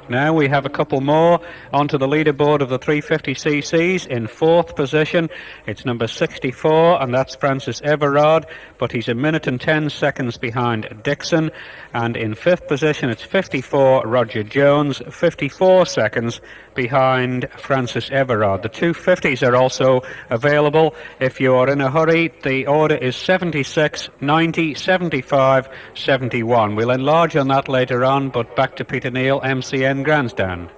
Speaker 3: Now we have a couple more onto the leaderboard of the 350cc's. In 4th position, it's number 64, and that's Francis Everard, but he's 1 minute and 10 seconds behind Dixon. And in 5th position, it's 54, Roger Jones, 54 seconds behind Francis Everard. The 250s are also available if you are in a hurry. The order is 76, 90, 75, 71. We'll enlarge on that later on, but back to Peter Kneale, MCN Grandstand.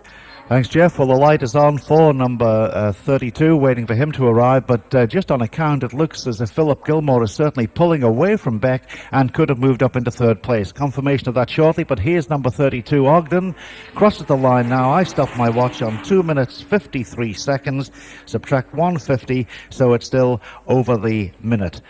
Speaker 1: Thanks, Geoff. Well, the light is on for number 32, waiting for him to arrive, but just on account, it looks as if Philip Gilmore is certainly pulling away from Beck and could have moved up into 3rd place. Confirmation of that shortly, but here's number 32, Ogden. Crosses the line now. I stopped my watch on 2 minutes 53 seconds. Subtract 150, so it's still over the minute.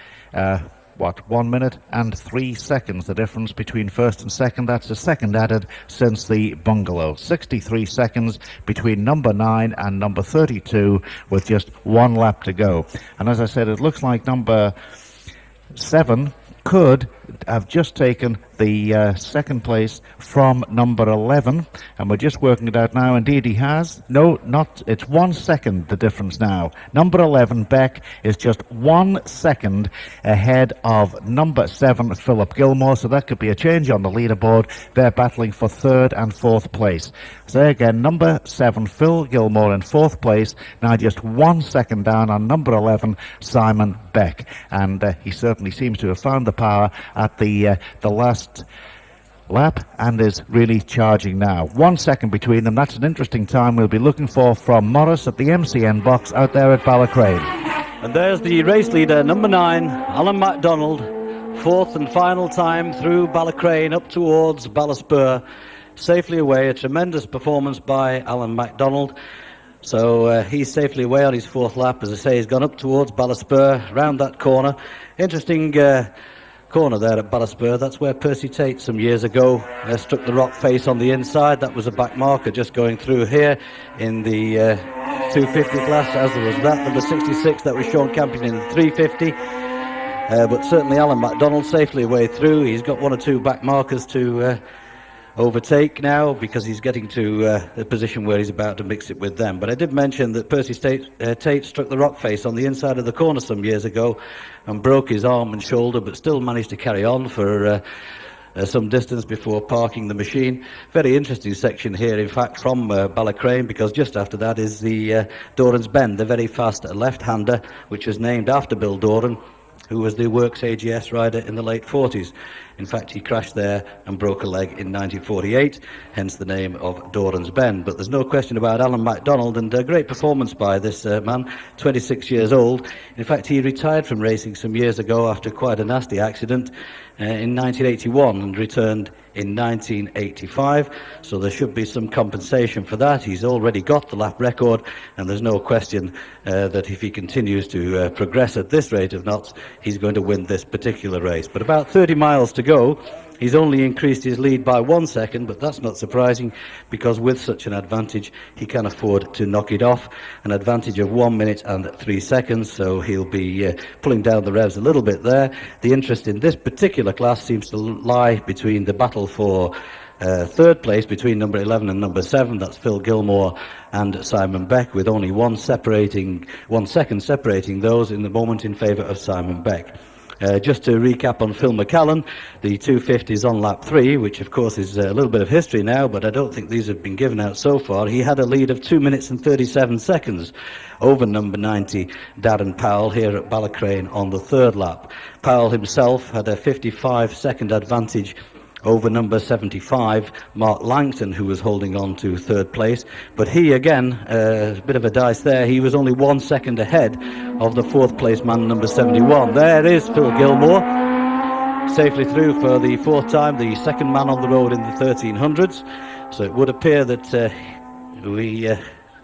Speaker 1: 1 minute and 3 seconds, the difference between first and second. That's a second added since the Bungalow. 63 seconds between number 9 and number 32 with just 1 lap to go. And as I said, it looks like number 7 could have just taken the second place from number 11, and we're just working it out now. Indeed, he has. No, not. It's 1 second, the difference now. Number 11, Beck, is just 1 second ahead of number 7, Philip Gilmore, so that could be a change on the leaderboard. They're battling for 3rd and 4th place. So again, number 7, Phil Gilmore in 4th place, now just 1 second down on number 11, Simon Beck. And he certainly seems to have found the power at the last lap and is really charging now. 1 second between them. That's an interesting time we'll be looking for from Maurice at the MCN box out there at Ballacraine.
Speaker 2: And there's the race leader, number 9, Alan MacDonald, 4th and final time through Ballacraine up towards Ballaspur, safely away. A tremendous performance by Alan MacDonald. So he's safely away on his 4th lap. As I say, he's gone up towards Ballaspur, round that corner. Interesting corner there at Ballaspur. That's where Percy Tate some years ago struck the rock face on the inside. That was a back marker just going through here in the 250 class, as there was that number 66, that was Sean Campion in 350. But certainly Alan MacDonald safely away through. He's got 1 or 2 back markers to overtake now, because he's getting to the position where he's about to mix it with them. But I did mention that Percy Tate struck the rock face on the inside of the corner some years ago and broke his arm and shoulder, but still managed to carry on for some distance before parking the machine. Very interesting section here, in fact, from Ballacraine, because just after that is the Doran's Bend, the very fast left-hander, which was named after Bill Doran, who was the Works AGS rider in the late 40s. In fact, he crashed there and broke a leg in 1948, hence the name of Doran's Bend. But there's no question about Alan MacDonald, and a great performance by this man, 26 years old. In fact, he retired from racing some years ago after quite a nasty accident in 1981 and returned in 1985, so there should be some compensation for that. He's already got the lap record, and there's no question that if he continues to progress at this rate of knots, he's going to win this particular race. But about 30 miles to go. He's only increased his lead by 1 second, but that's not surprising, because with such an advantage he can afford to knock it off. An advantage of 1 minute and 3 seconds, so he'll be pulling down the revs a little bit there. The interest in this particular class seems to lie between the battle for 3rd place between number 11 and number 7. That's Phil Gilmore and Simon Beck, with only 1 second separating those in the moment in favour of Simon Beck. Just to recap on Phil McCallan, the 250 is on lap 3, which of course is a little bit of history now, but I don't think these have been given out so far. He had a lead of 2 minutes and 37 seconds over number 90, Darren Powell, here at Ballacraine on the 3rd lap. Powell himself had a 55-second advantage over number 75, Mark Langton, who was holding on to 3rd place. But he, again, a bit of a dice there, he was only 1 second ahead of the 4th place man, number 71. There is Phil Gilmore, safely through for the 4th time, the second man on the road in the 1300s. So it would appear that we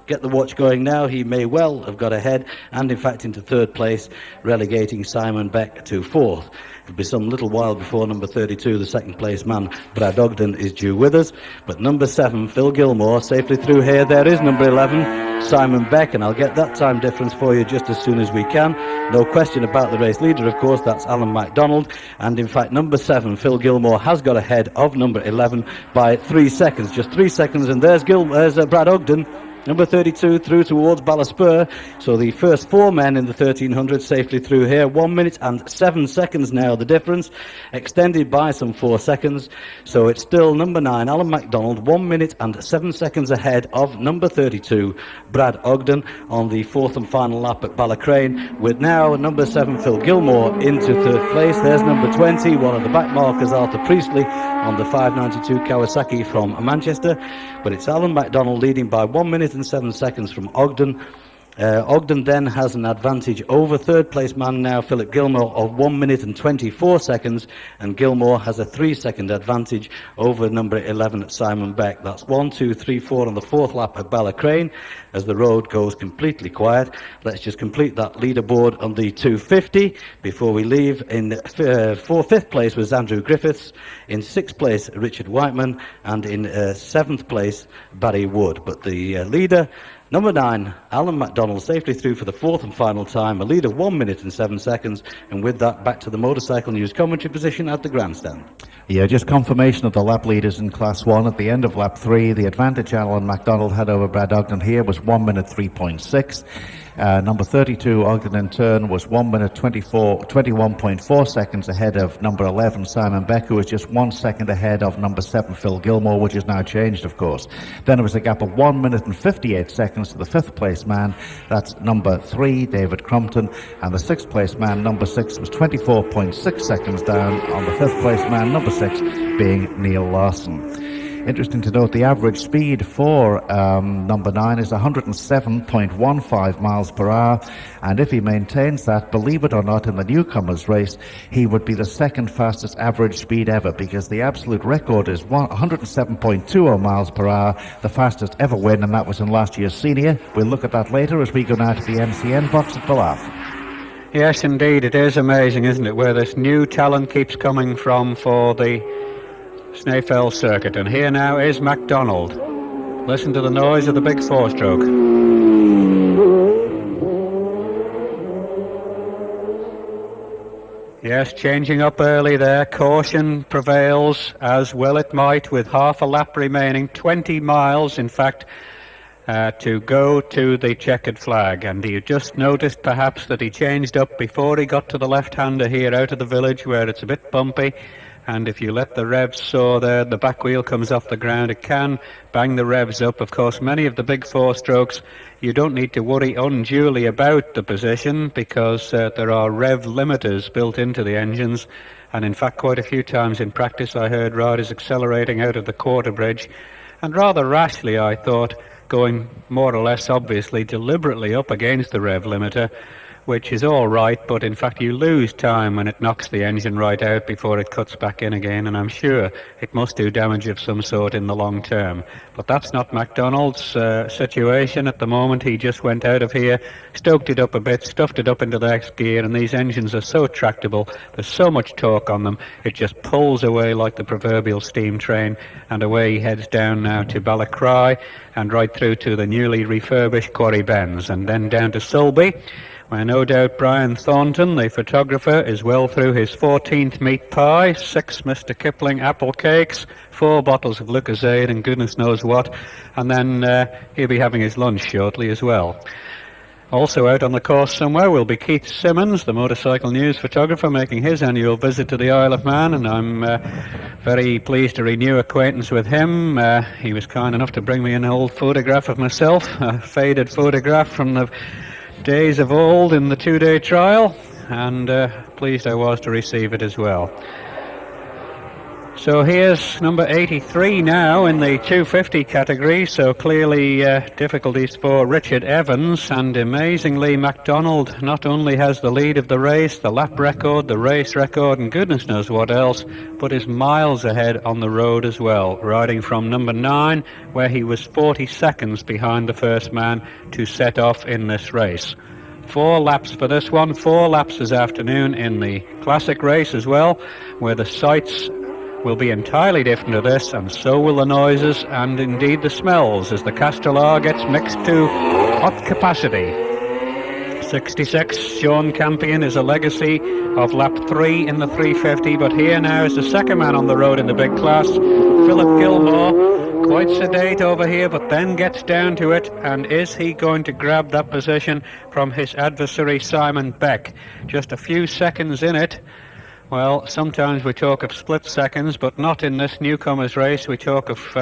Speaker 2: get the watch going now. He may well have got ahead, and in fact into 3rd place, relegating Simon Beck to 4th. It'll be some little while before number 32, the 2nd place man, Brad Ogden, is due with us. But number 7, Phil Gilmore, safely through here. There is number 11, Simon Beck, and I'll get that time difference for you just as soon as we can. No question about the race leader, of course, that's Alan MacDonald. And in fact, number 7, Phil Gilmore, has got ahead of number 11 by 3 seconds. Just 3 seconds, and there's Brad Ogden, number 32, through towards Ballaspur. So the first 4 men in the 1300 safely through here. 1 minute and 7 seconds now, the difference, extended by some 4 seconds. So it's still number 9, Alan MacDonald, 1 minute and 7 seconds ahead of number 32, Brad Ogden, on the 4th and final lap at Ballacraine, with now number 7, Phil Gilmore, into 3rd place. There's number 20, one of the back markers, Arthur Priestley, on the 592 Kawasaki from Manchester. But it's Alan MacDonald leading by 1 minute and 7 seconds from Ogden. Ogden then has an advantage over 3rd place man now, Philip Gilmore, of 1 minute and 24 seconds, and Gilmore has a 3 second advantage over number 11, Simon Beck. That's 1, 2, 3, 4 on the 4th lap at Ballacraine as the road goes completely quiet. Let's just complete that leaderboard on the 250 before we leave. In 5th place was Andrew Griffiths, in 6th place Richard Whiteman, and in 7th place Barry Wood. But the leader Number 9, Alan MacDonald, safely through for the fourth and final time, a lead of 1 minute and 7 seconds, and with that, back to the Motorcycle News commentary position at the Grandstand.
Speaker 1: Yeah, just confirmation of the lap leaders in Class 1 at the end of lap 3. The advantage Alan MacDonald had over Brad Ogden here was 1 minute 3.6. Number 32, Ogden in turn, was 1 minute 21.4 seconds ahead of number 11, Simon Beck, who was just 1 second ahead of number 7, Phil Gilmore, which has now changed, of course. Then there was a gap of 1 minute and 58 seconds to the 5th place man. That's number 3, David Crumpton. And the 6th place man, number 6, was 24.6 seconds down on the 5th place man, number 6, being Kneale Larson. Interesting to note, the average speed for number 9 is 107.15 miles per hour, and if he maintains that, believe it or not, in the Newcomers race, he would be the second fastest average speed ever, because the absolute record is 107.20 miles per hour, the fastest ever win, and that was in last year's senior. We'll look at that later as we go now to the MCN box at Ballaugh.
Speaker 3: Yes, indeed, it is amazing, isn't it, where this new talent keeps coming from for the Snaefell circuit. And here now is MacDonald. Listen to the noise of the big four-stroke. Yes, changing up early there. Caution prevails, as well it might, with half a lap remaining. 20 miles, in fact, to go to the checkered flag. And you just noticed perhaps that he changed up before he got to the left-hander here out of the village, where it's a bit bumpy. And if you let the revs soar there, the back wheel comes off the ground, it can bang the revs up. Of course, many of the big four-strokes, you don't need to worry unduly about the position, because there are rev limiters built into the engines. And in fact, quite a few times in practice I heard riders accelerating out of the quarter bridge, and rather rashly, I thought, going more or less obviously deliberately up against the rev limiter, which is all right, but in fact you lose time when it knocks the engine right out before it cuts back in again, and I'm sure it must do damage of some sort in the long term. But that's not MacDonald's situation at the moment. He just went out of here, stoked it up a bit, stuffed it up into the next gear, and these engines are so tractable, there's so much torque on them, it just pulls away like the proverbial steam train, and away he heads down now to Ballacraine and right through to the newly refurbished Quarry Bends, and then down to Sulby, where no doubt Brian Thornton, the photographer, is well through his 14th meat pie, 6 Mr. Kipling apple cakes, 4 bottles of Lucozade and goodness knows what, and then he'll be having his lunch shortly as well. Also out on the course somewhere will be Keith Simmons, the Motorcycle News photographer, making his annual visit to the Isle of Man, and I'm very pleased to renew acquaintance with him. He was kind enough to bring me an old photograph of myself, a faded photograph from the days of old in the 2-day trial, and pleased I was to receive it as well. So here's number 83 now in the 250 category, so clearly difficulties for Richard Evans, and amazingly MacDonald not only has the lead of the race, the lap record, the race record, and goodness knows what else, but is miles ahead on the road as well, riding from number 9, where he was 40 seconds behind the first man to set off in this race. 4 laps for this one, 4 laps this afternoon in the classic race as well, where the sights will be entirely different to this, and so will the noises and indeed the smells as the Castellar gets mixed to hot capacity. 66, Sean Campion, is a legacy of lap 3 in the 350, but here now is the second man on the road in the big class, Philip Gilmore, quite sedate over here, but then gets down to it, and is he going to grab that position from his adversary Simon Beck? Just a few seconds in it. Well, sometimes we talk of split seconds, but not in this Newcomers race. We talk of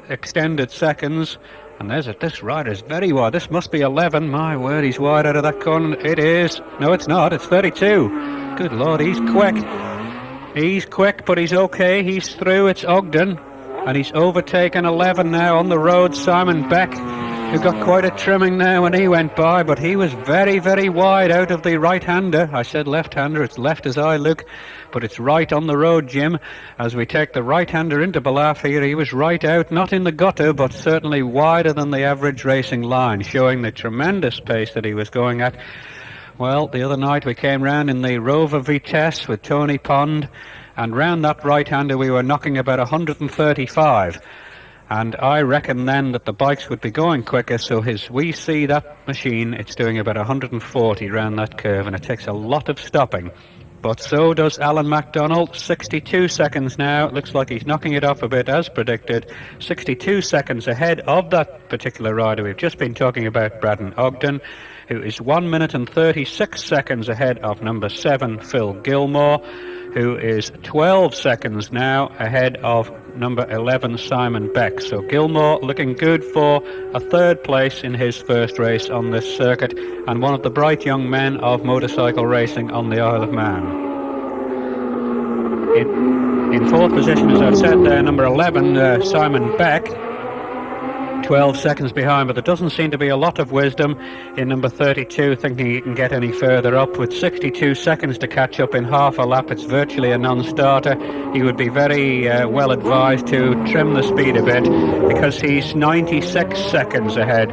Speaker 3: extended seconds. And there's this rider's very wide. This must be 11. My word, he's wide out of that corner. It is. No, it's not. It's 32. Good Lord, he's quick. He's quick, but he's okay. He's through. It's Ogden. And he's overtaken 11 now on the road. Simon Beck, who got quite a trimming there when he went by, but he was very, very wide out of the right-hander. I said left-hander, it's left as I look, but it's right on the road, Jim. As we take the right-hander into Ballaugh here, he was right out, not in the gutter, but certainly wider than the average racing line, showing the tremendous pace that he was going at. Well, the other night we came round in the Rover Vitesse with Tony Pond, and round that right-hander we were knocking about 135. And I reckon then that the bikes would be going quicker, so we see that machine, it's doing about 140 round that curve, and it takes a lot of stopping. But so does Alan MacDonald. 62 seconds now. It looks like he's knocking it off a bit as predicted. 62 seconds ahead of that particular rider we've just been talking about, Braden Ogden, who is 1 minute and 36 seconds ahead of number 7, Phil Gilmore, who is 12 seconds now ahead of number 11, Simon Beck. So Gilmore looking good for a third place in his first race on this circuit, and one of the bright young men of motorcycle racing on the Isle of Man. In fourth position, as I've said there, number 11, Simon Beck, 12 seconds behind, but there doesn't seem to be a lot of wisdom in number 32 thinking he can get any further up. With 62 seconds to catch up in half a lap, it's virtually a non-starter. He would be very well advised to trim the speed a bit, because he's 96 seconds ahead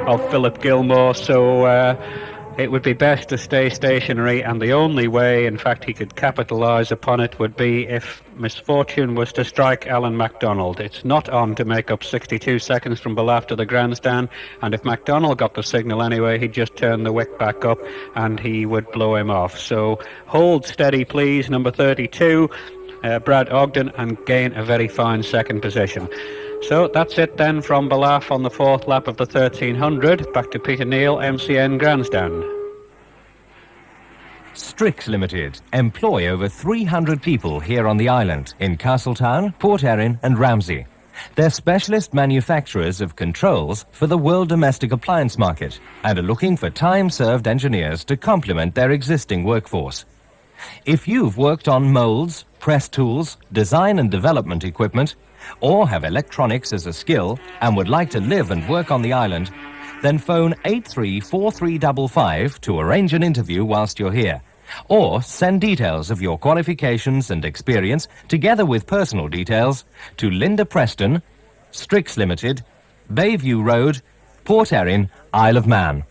Speaker 3: of Philip Gilmore, so it would be best to stay stationary, and the only way, in fact, he could capitalise upon it would be if misfortune was to strike Alan MacDonald. It's not on to make up 62 seconds from Ballacraine to the Grandstand, and if MacDonald got the signal anyway, he'd just turn the wick back up and he would blow him off. So hold steady, please, number 32, Brad Ogden, and gain a very fine second position. So that's it then from Ballacraine on the fourth lap of the 1300. Back to Peter Kneale, MCN Grandstand.
Speaker 4: Strix Limited employ over 300 people here on the island, in Castletown, Port Erin and Ramsey. They're specialist manufacturers of controls for the world domestic appliance market and are looking for time-served engineers to complement their existing workforce. If you've worked on moulds, press tools, design and development equipment, or have electronics as a skill and would like to live and work on the island, then phone 834355 to arrange an interview whilst you're here, or send details of your qualifications and experience together with personal details to Linda Preston, Strix Limited, Bayview Road, Port Erin, Isle of Man.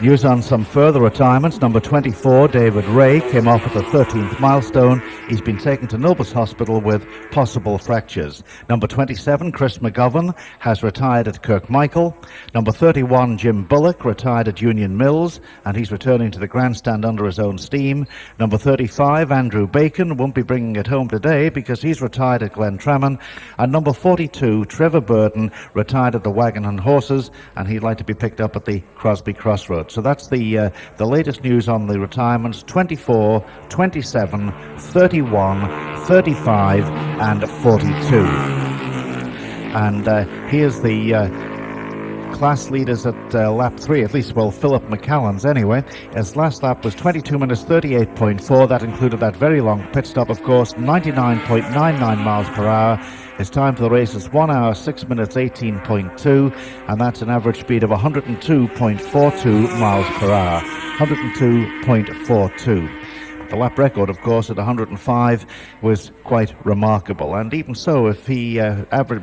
Speaker 1: News on some further retirements. Number 24, David Ray, came off at the 13th milestone. He's been taken to Nobles Hospital with possible fractures. Number 27, Chris McGovern, has retired at Kirkmichael. Number 31, Jim Bullock, retired at Union Mills, and he's returning to the Grandstand under his own steam. Number 35, Andrew Bacon, won't be bringing it home today because he's retired at Glentrammon. And number 42, Trevor Burton, retired at the Wagon and Horses, and he'd like to be picked up at the Crosby Crossroads. So that's the latest news on the retirements: 24, 27, 31, 35 and 42. And here's the class leaders at lap 3, at least, well, Philip McCallan's anyway. His last lap was 22 minutes 38.4. That included that very long pit stop, of course, 99.99 miles per hour. His time for the race is 1 hour, 6 minutes, 18.2, and that's an average speed of 102.42 miles per hour. 102.42. The lap record, of course, at 105 was quite remarkable. And even so, if he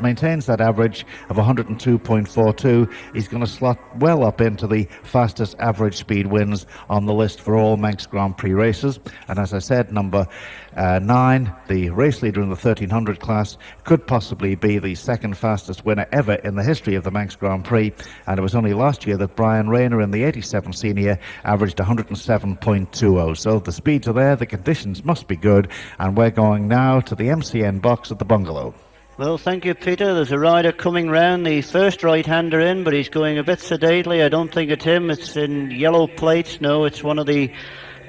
Speaker 1: maintains that average of 102.42, he's going to slot well up into the fastest average speed wins on the list for all Manx Grand Prix races. And as I said, number 9, the race leader in the 1300 class, could possibly be the second fastest winner ever in the history of the Manx Grand Prix. And it was only last year that Brian Rayner in the 87 senior averaged 107.20. So the speeds are there, the conditions must be good, and we're going now to the MCN box at the Bungalow.
Speaker 7: Well, thank you, Peter. There's a rider coming round, the first right-hander in, but he's going a bit sedately. I don't think it's him. It's in yellow plates. No, it's one of the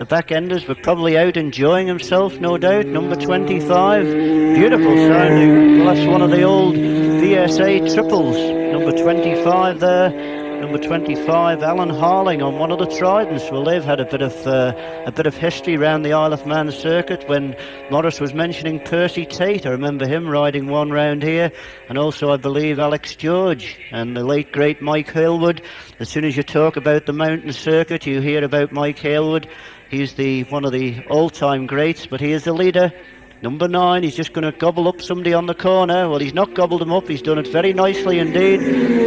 Speaker 7: back-enders, but probably out enjoying himself, no doubt. Number 25, beautiful sounding. Well, that's one of the old VSA triples. Number 25 there. Number 25, Alan Harling on one of the Tridents. Well, they've had a bit of history around the Isle of Man circuit. When Maurice was mentioning Percy Tate, I remember him riding one round here, and also I believe Alex George and the late great Mike Halewood. As soon as you talk about the mountain circuit, you hear about Mike Halewood. He's one of the all-time greats, but he is the leader Number 9, he's just going to gobble up somebody on the corner. Well, he's not gobbled him up, he's done it very nicely indeed.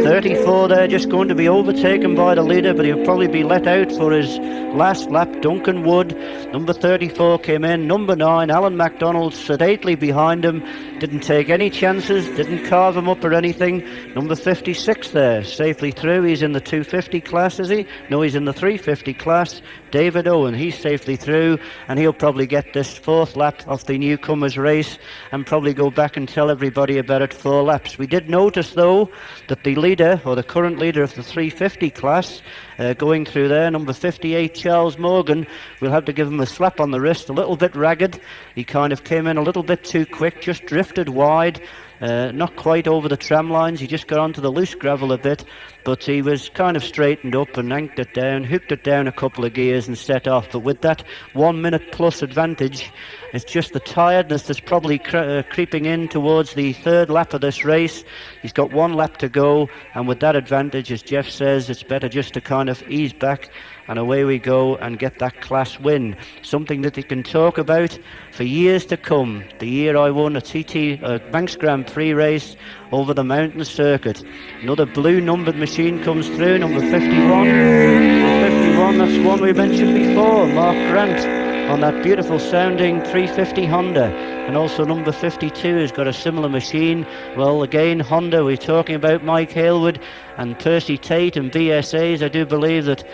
Speaker 7: 34 there, just going to be overtaken by the leader, but he'll probably be let out for his last lap. Duncan Wood, number 34, came in. Number 9, Alan MacDonald, sedately behind him. Didn't take any chances, didn't carve him up or anything. Number 56 there, safely through. He's in the 250 class, is he? No, he's in the 350 class. David Owen, he's safely through, and he'll probably get this 4th lap of the Newcomers race and probably go back and tell everybody about it 4 laps. We did notice, though, that the leader, or the current leader of the 350 class, going through there, number 58, Charles Morgan, we'll have to give him a slap on the wrist, a little bit ragged. He kind of came in a little bit too quick, just drifted wide. Not quite over the tram lines, he just got onto the loose gravel a bit, but he was kind of straightened up and yanked it down, hooked it down a couple of gears and set off. But with that 1 minute plus advantage, it's just the tiredness that's probably creeping in towards the 3rd lap of this race. He's got 1 lap to go, and with that advantage, as Geoff says, it's better just to kind of ease back, and away we go and get that class win. Something that he can talk about for years to come. The year I won a Manx Grand Prix race over the mountain circuit. Another blue numbered machine comes through, number 51. 51, that's one we mentioned before, Mark Grant, on that beautiful sounding 350 Honda. And also number 52 has got a similar machine. Well, again, Honda, we're talking about Mike Hailwood and Percy Tate and BSAs. I do believe that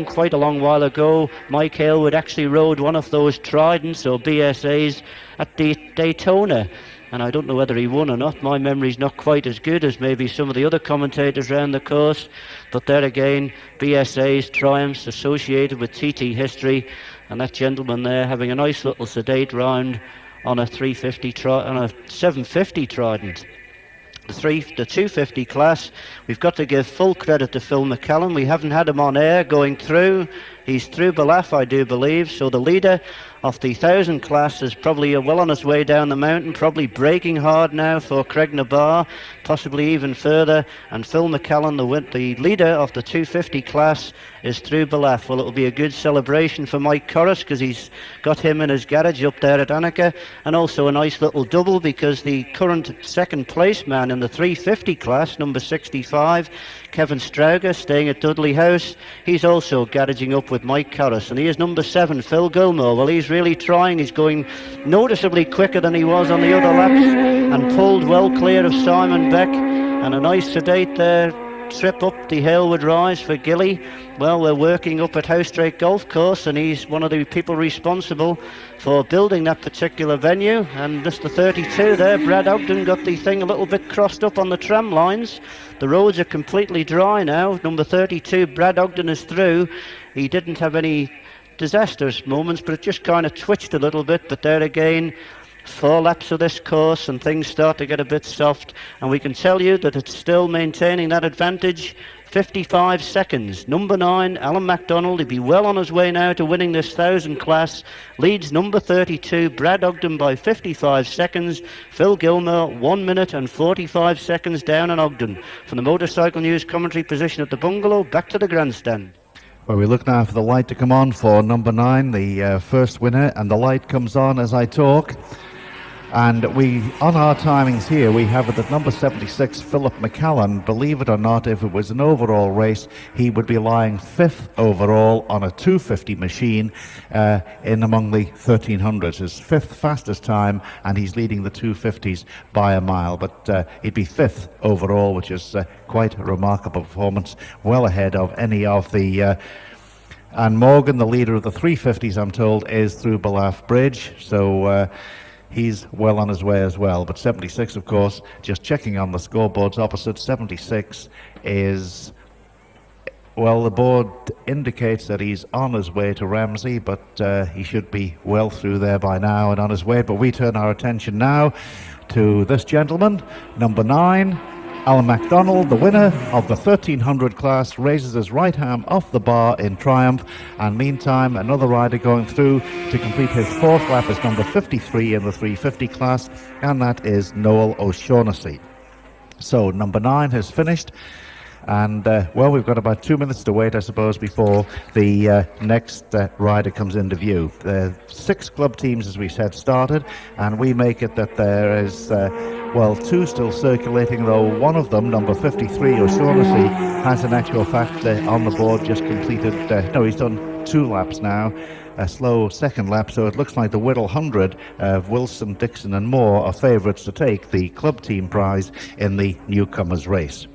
Speaker 7: quite a long while ago, Mike Hailwood actually rode one of those Tridents or BSAs at Daytona. And I don't know whether he won or not. My memory's not quite as good as maybe some of the other commentators around the course. But there again, BSA's triumphs associated with TT history. And that gentleman there having a nice little sedate round on a 750 Trident. The 250 class, we've got to give full credit to Phil McCallum. We haven't had him on air going through. He's through Ballacraine, I do believe. So the leader of the 1000 class is probably well on his way down the mountain, probably braking hard now for Craig Nabar, possibly even further. And Phil McCallum, the leader of the 250 class, is through Ballacraine. Well, it'll be a good celebration for Mike Corris because he's got him in his garage up there at Annika, and also a nice little double because the current 2nd place man in the 350 class, number 65, Kevin Strauger, staying at Dudley House, he's also garaging up with Mike Corris. And he is number 7, Phil Gilmore. Well, he's really trying. He's going noticeably quicker than he was on the other laps and pulled well clear of Simon Beck. And a nice sedate there trip up the Hailwood Rise for Gilly. Well, we're working up at House Drake Golf Course, and he's one of the people responsible for building that particular venue. And Mr. 32 there, Brad Ogden, got the thing a little bit crossed up on the tram lines. The roads are completely dry now. Number 32, Brad Ogden, is through. He didn't have any disastrous moments, but it just kind of twitched a little bit. But there again, 4 laps of this course and things start to get a bit soft, and we can tell you that it's still maintaining that advantage. 55 seconds. Number 9, Alan MacDonald, he'd be well on his way now to winning this 1000 class. Leads number 32, Brad Ogden, by 55 seconds. Phil Gilmore, 1 minute and 45 seconds down on Ogden. From the Motorcycle News commentary position at the Bungalow, back to the Grandstand.
Speaker 1: Well, we look now for the light to come on for number 9, the first winner, and the light comes on as I talk. And on our timings here, we have it at number 76, Philip McCallan. Believe it or not, if it was an overall race, he would be lying 5th overall on a 250 machine in among the 1300s. His 5th fastest time, and he's leading the 250s by a mile. But he'd be 5th overall, which is quite a remarkable performance, well ahead of any of the... and Morgan, the leader of the 350s, I'm told, is through Ballacraine Bridge. So... he's well on his way as well. But 76, of course, just checking on the scoreboards opposite, 76 is, well, the board indicates that he's on his way to Ramsey, but he should be well through there by now and on his way. But we turn our attention now to this gentleman, number 9, Alan MacDonald, the winner of the 1300 class, raises his right hand off the bar in triumph. And meantime, another rider going through to complete his 4th lap is number 53 in the 350 class, and that is Noel O'Shaughnessy. So number 9 has finished. And, well, we've got about 2 minutes to wait, I suppose, before the next rider comes into view. 6 club teams, as we said, started, and we make it that there is, well, 2 still circulating, though one of them, number 53, O'Shaughnessy, has in actual fact on the board just completed, no, he's done 2 laps now. A slow second lap, so it looks like the Whittle 100 of Wilson, Dixon and Moore are favourites to take the club team prize in the Newcomers race.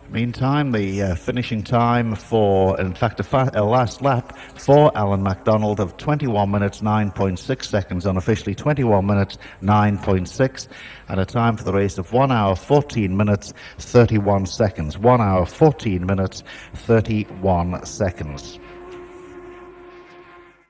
Speaker 1: Meantime, the finishing time for, in fact, a last lap for Alan MacDonald of 21 minutes 9.6 seconds, unofficially 21 minutes 9.6, and a time for the race of 1 hour 14 minutes 31 seconds. 1 hour 14 minutes 31 seconds.